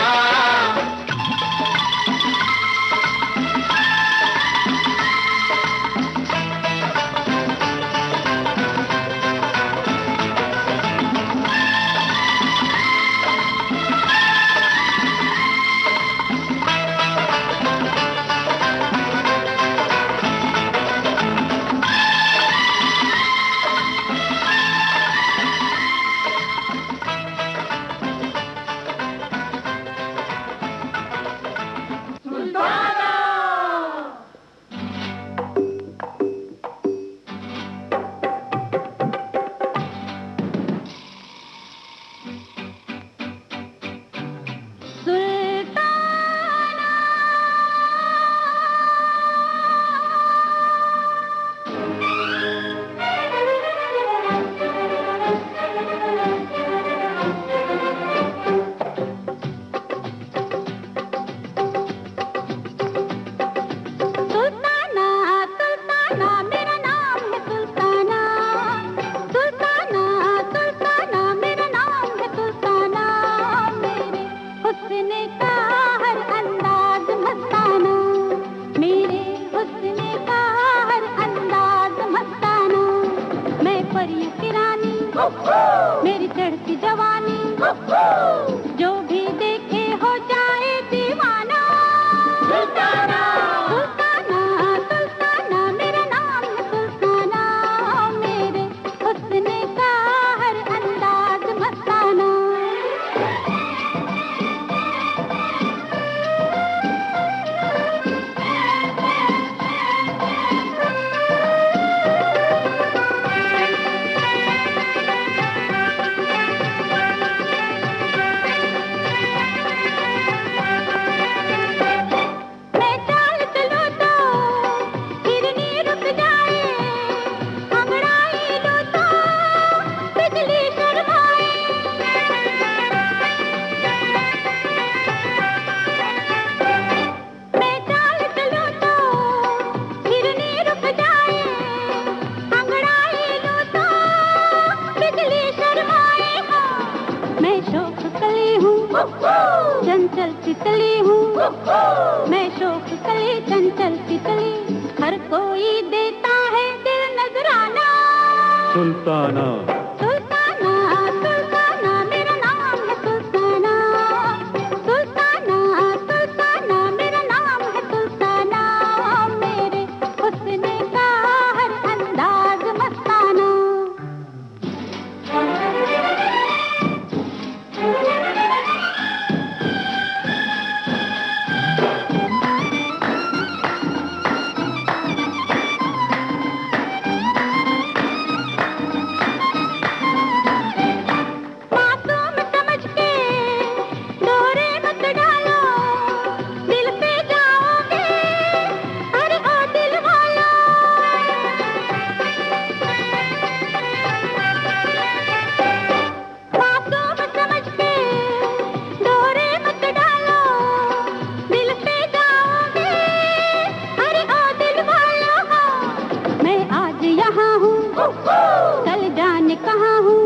मेरी चढ़ती जवानी जो भी देखे हो जाए दीवाना। सुल्ताना सुल्ताना सुल्ताना मेरा नाम है सुल्ताना, मेरे हुस्न का हर अंदाज मस्ताना। मैं चाल चलूं तो हिरनी रुक जाए, अंगड़ाई लूं तो बिजली शर्माए। मैं चाल चलूं तो हिरनी रुक जाए, अंगड़ाई लूं तो बिजली शर्माए। हाँ, मैं शौक कली हूँ, चंचल तितली हूँ। मैं शौक कली चंचल तितली, हर कोई देता है दिल नजराना। सुल्ताना सुल्ताना सुल्ताना मेरा नाम है सुल्ताना। सुल्ताना सुल्ताना मेरा नाम है सुल्ताना, मेरे हुस्न का हर अंदाज मस्ताना। मासूम समझ के डोरे मत डालो, दिल पे जाओगे अरे ओ दिल वाला। मासूम समझ के डोरे मत डालो, दिल पे जाओगे अरे ओ दिल वाला। मैं आज यहाँ हूँ, कल जाने कहाँ हूँ।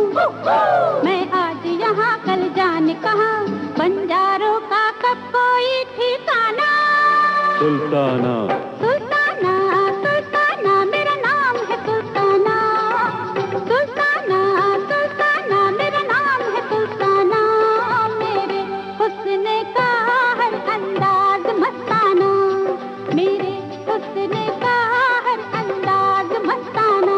मैं आज यहाँ कल जाने कहाँ, बंजारों का कब कोई ठिकाना। सुल्ताना सुल्ताना सुल्ताना मेरा नाम है सुल्ताना। सुल्ताना सुल्ताना मेरा नाम है सुल्ताना, मेरे हुस्न का हर अंदाज मस्ताना। मेरे हुस्न का हर अंदाज मस्ताना।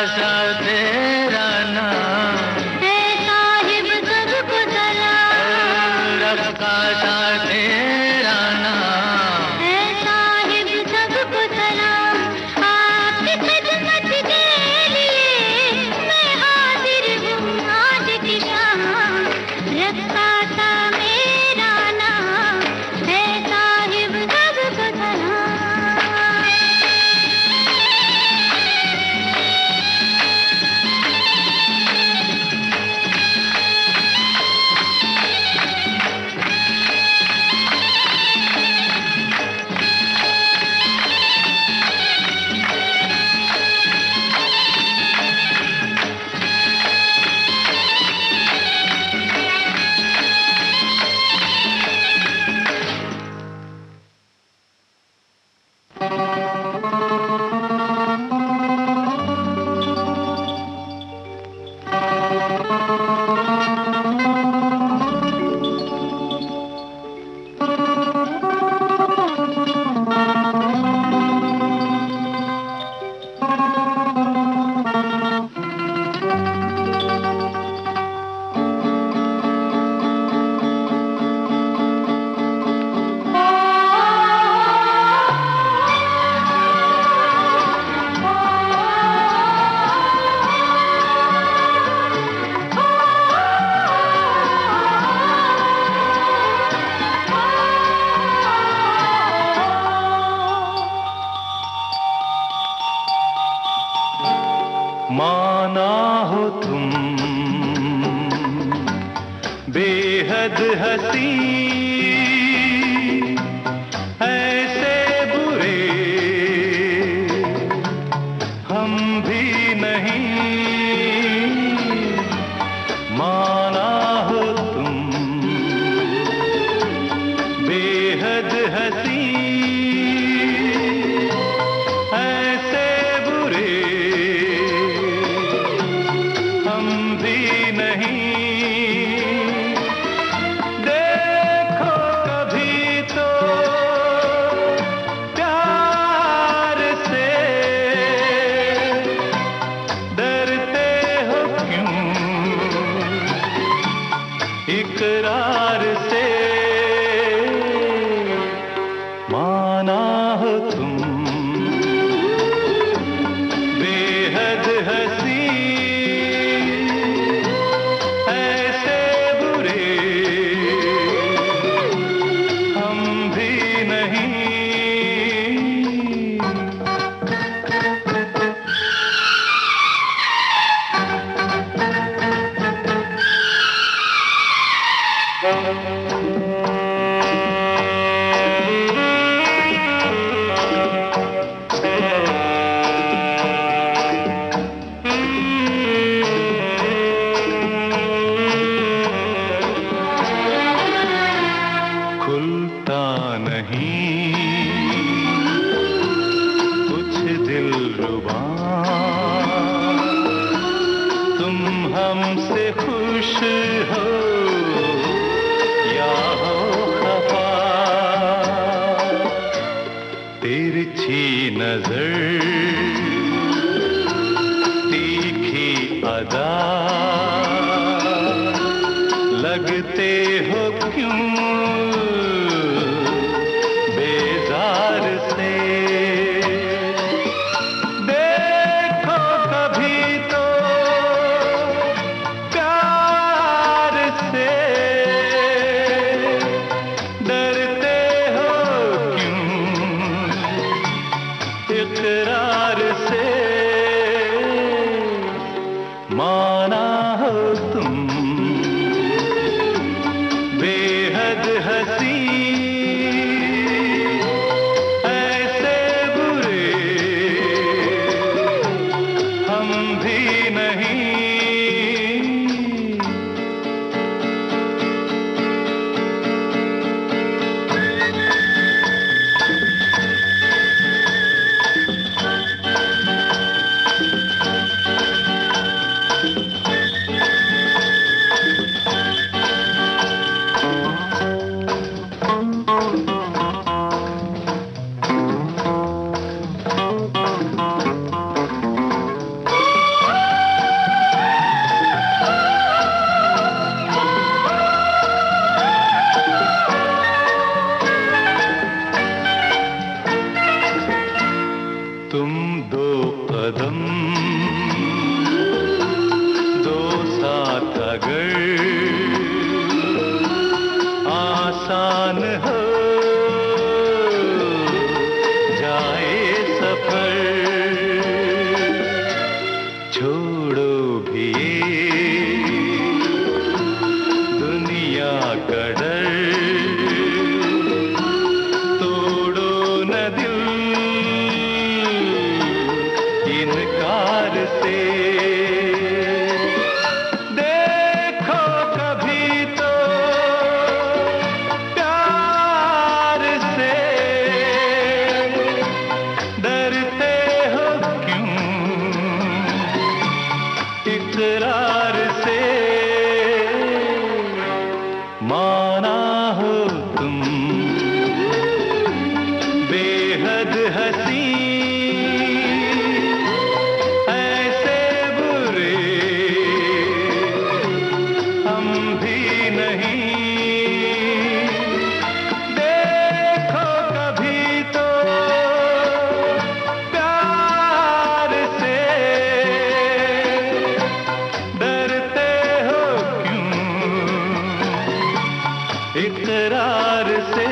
साल तेरा नाम, है साहिब सबको सलाम, रब का साल तेरा नाम, है साहिब सबको सलाम। आपकी खिदमत के लिए मैं हाजिर हूँ आज की शाम, रखा था मेरा नाम, है साहिब सबको सलाम। माना हो तुम बेहद हंसी, ऐसे बुरे हम भी नहीं। माना हो तुम बेहद हंसी, ऐसे बुरे हम भी नहीं। देखो कभी तो प्यार से, डरते हो क्यों इकरार से। माना हो तुम बेहद हंसी, ऐसे बुरे हम भी नहीं। खुलता नहीं कुछ दिलरुबा, तुम हमसे खुश हो या हो खफा। तिरछी नजर, तीखी अदा, लगते हो क्यों बेजार से। देखो कभी तो प्यार से, डरते हो क्यों इकरार से। माना हो तुम बेहद आसान हो जाए सफर, छोड़ो भी ये दुनिया का डर, तोड़ो न दिल इनकार से, देखो कभी तो प्यार से, डरते हो क्यों इकरार से, माना हो तुम बेहद हसी, ऐसे बुरे हम भी नहीं, देखो कभी तो प्यार से, डरते हो क्यों इकरार से।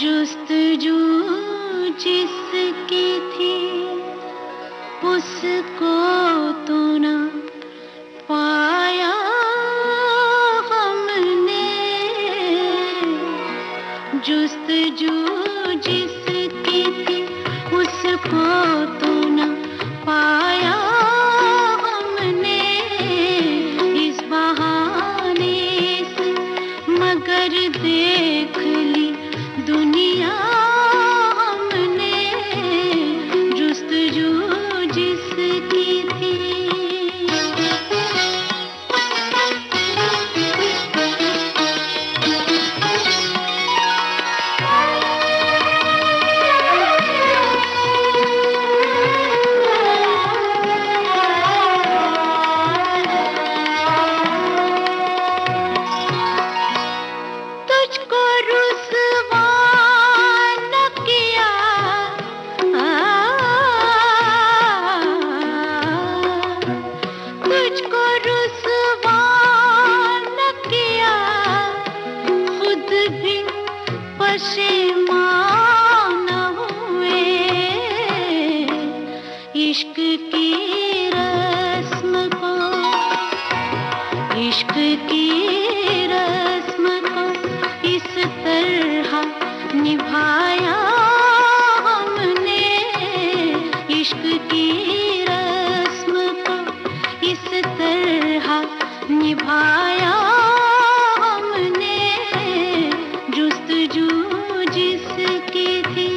जुस्तजू जिसकी थी उसको तो न पाया हमने, जुस्तजू जिसकी थी उसको तो न पाया हमने, इस बहाने से मगर देख ली दुनिया हमने, जुस्तजू जिसकी थी। तुझको रुसवा न किया, तुझको रुसवा न किया, खुद भी पशेमान हुए, इश्क की रस्म को, इश्क की रस्म को इस तरह निभाया हमने, इश्क की रस्म को इस तरह निभाया हमने, जुस्तजू जिसकी थी।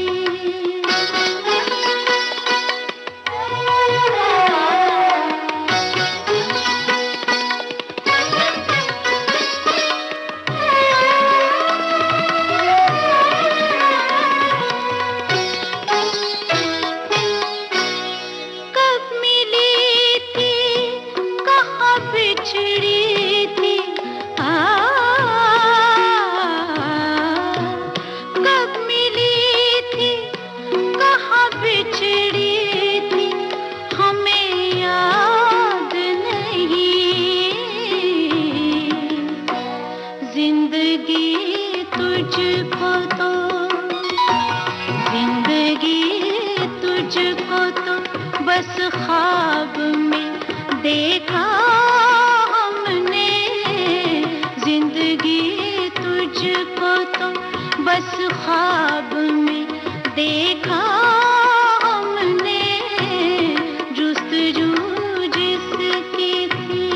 कब मिली थी कहाँ बिछड़ी थी, कब मिली थी कहाँ बिछड़ी थी, हमें याद नहीं, जिंदगी तुझको तो, जिंदगी तुझको तो बस ख्वाब में देखा हमने, जिंदगी तुझको तो बस ख्वाब में देखा हमने, जुस्तजू जिसकी थी।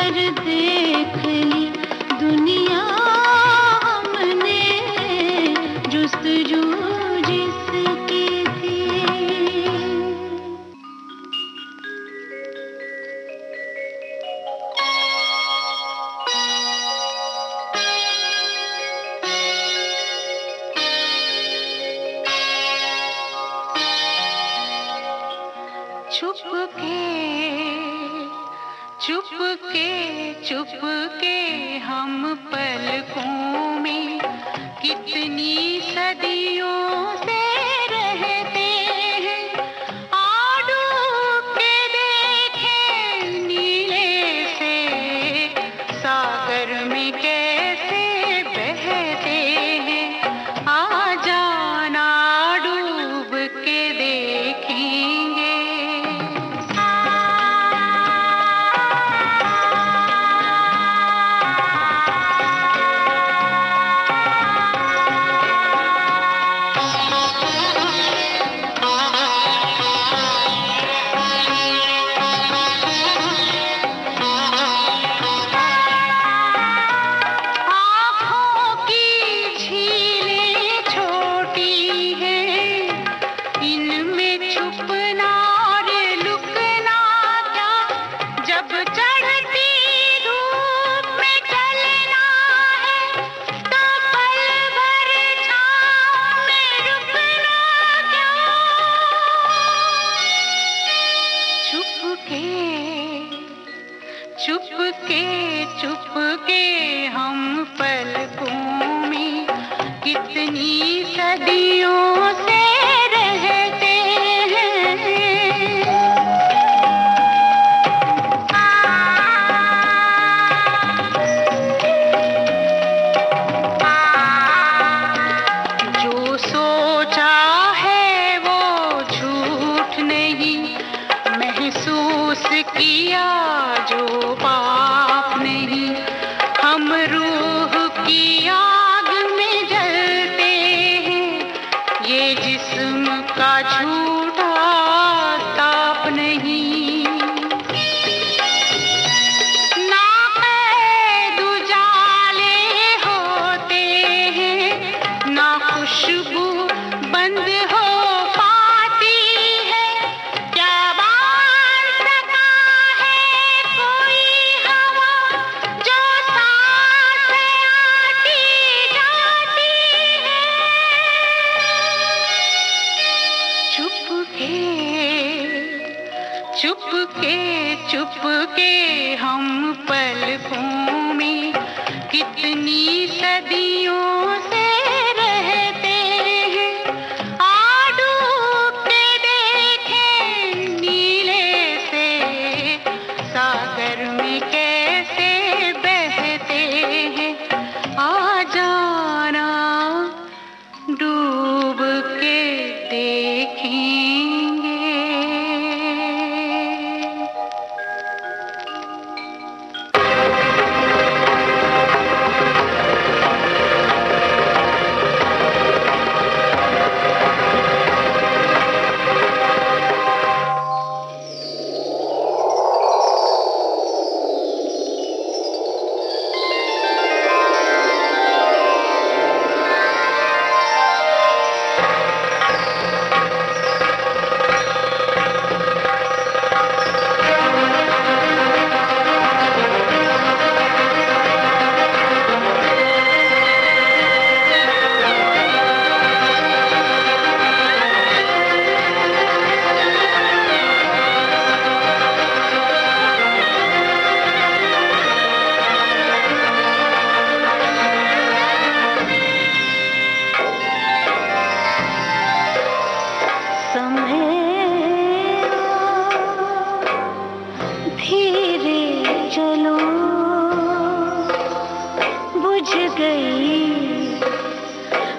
कर देख ली दुनिया हमने, जुस्तजू जिसकी थी। चुपके हम पलकों में कितनी सदियों से रहते हैं, डूब के देखें नीले से सागर में कैसे बहते हैं, आ जाना डूब के देखेंगे। चुपके हम पलकों में कितनी सदियों से रहते हैं। जो सोचा है वो झूठ नहीं, महसूस किया जो पाप नहीं, हम रूह की आग में जलते हैं, ये जिस्म का झूठा ताप नहीं। ना कैद उजाले होते हैं, ना खुशबू बंद हो पाती है, क्या बार सका है कोई हवा जो सांस आती जाती है। चुपके हम पलकों में कितनी सदियों से रहते हैं, डूब के देखें नीले से सागर में कैसे बहते हैं, आ जाना डूब के देखेंगे।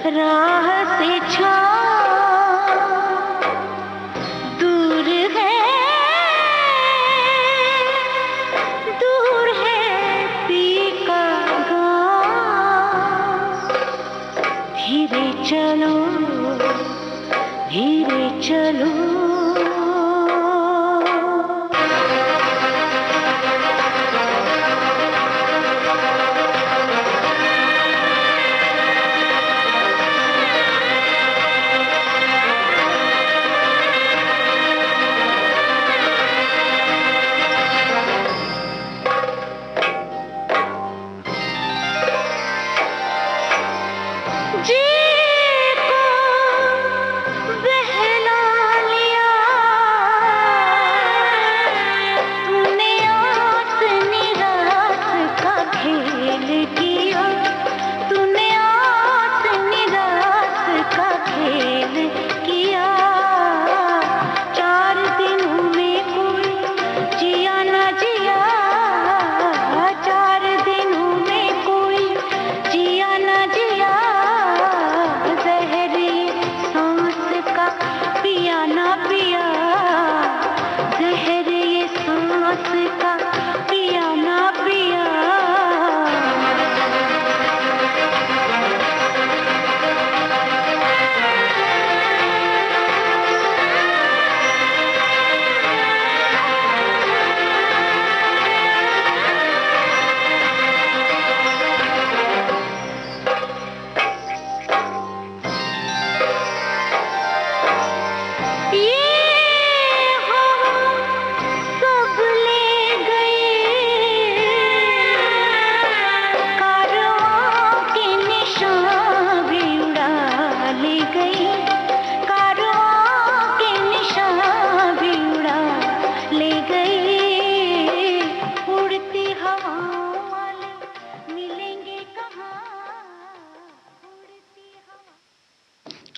राह से दूर है पी का गाँव, धीरे चलो धीरे चलो।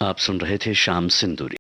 आप सुन रहे थे शाम सिंदूरी।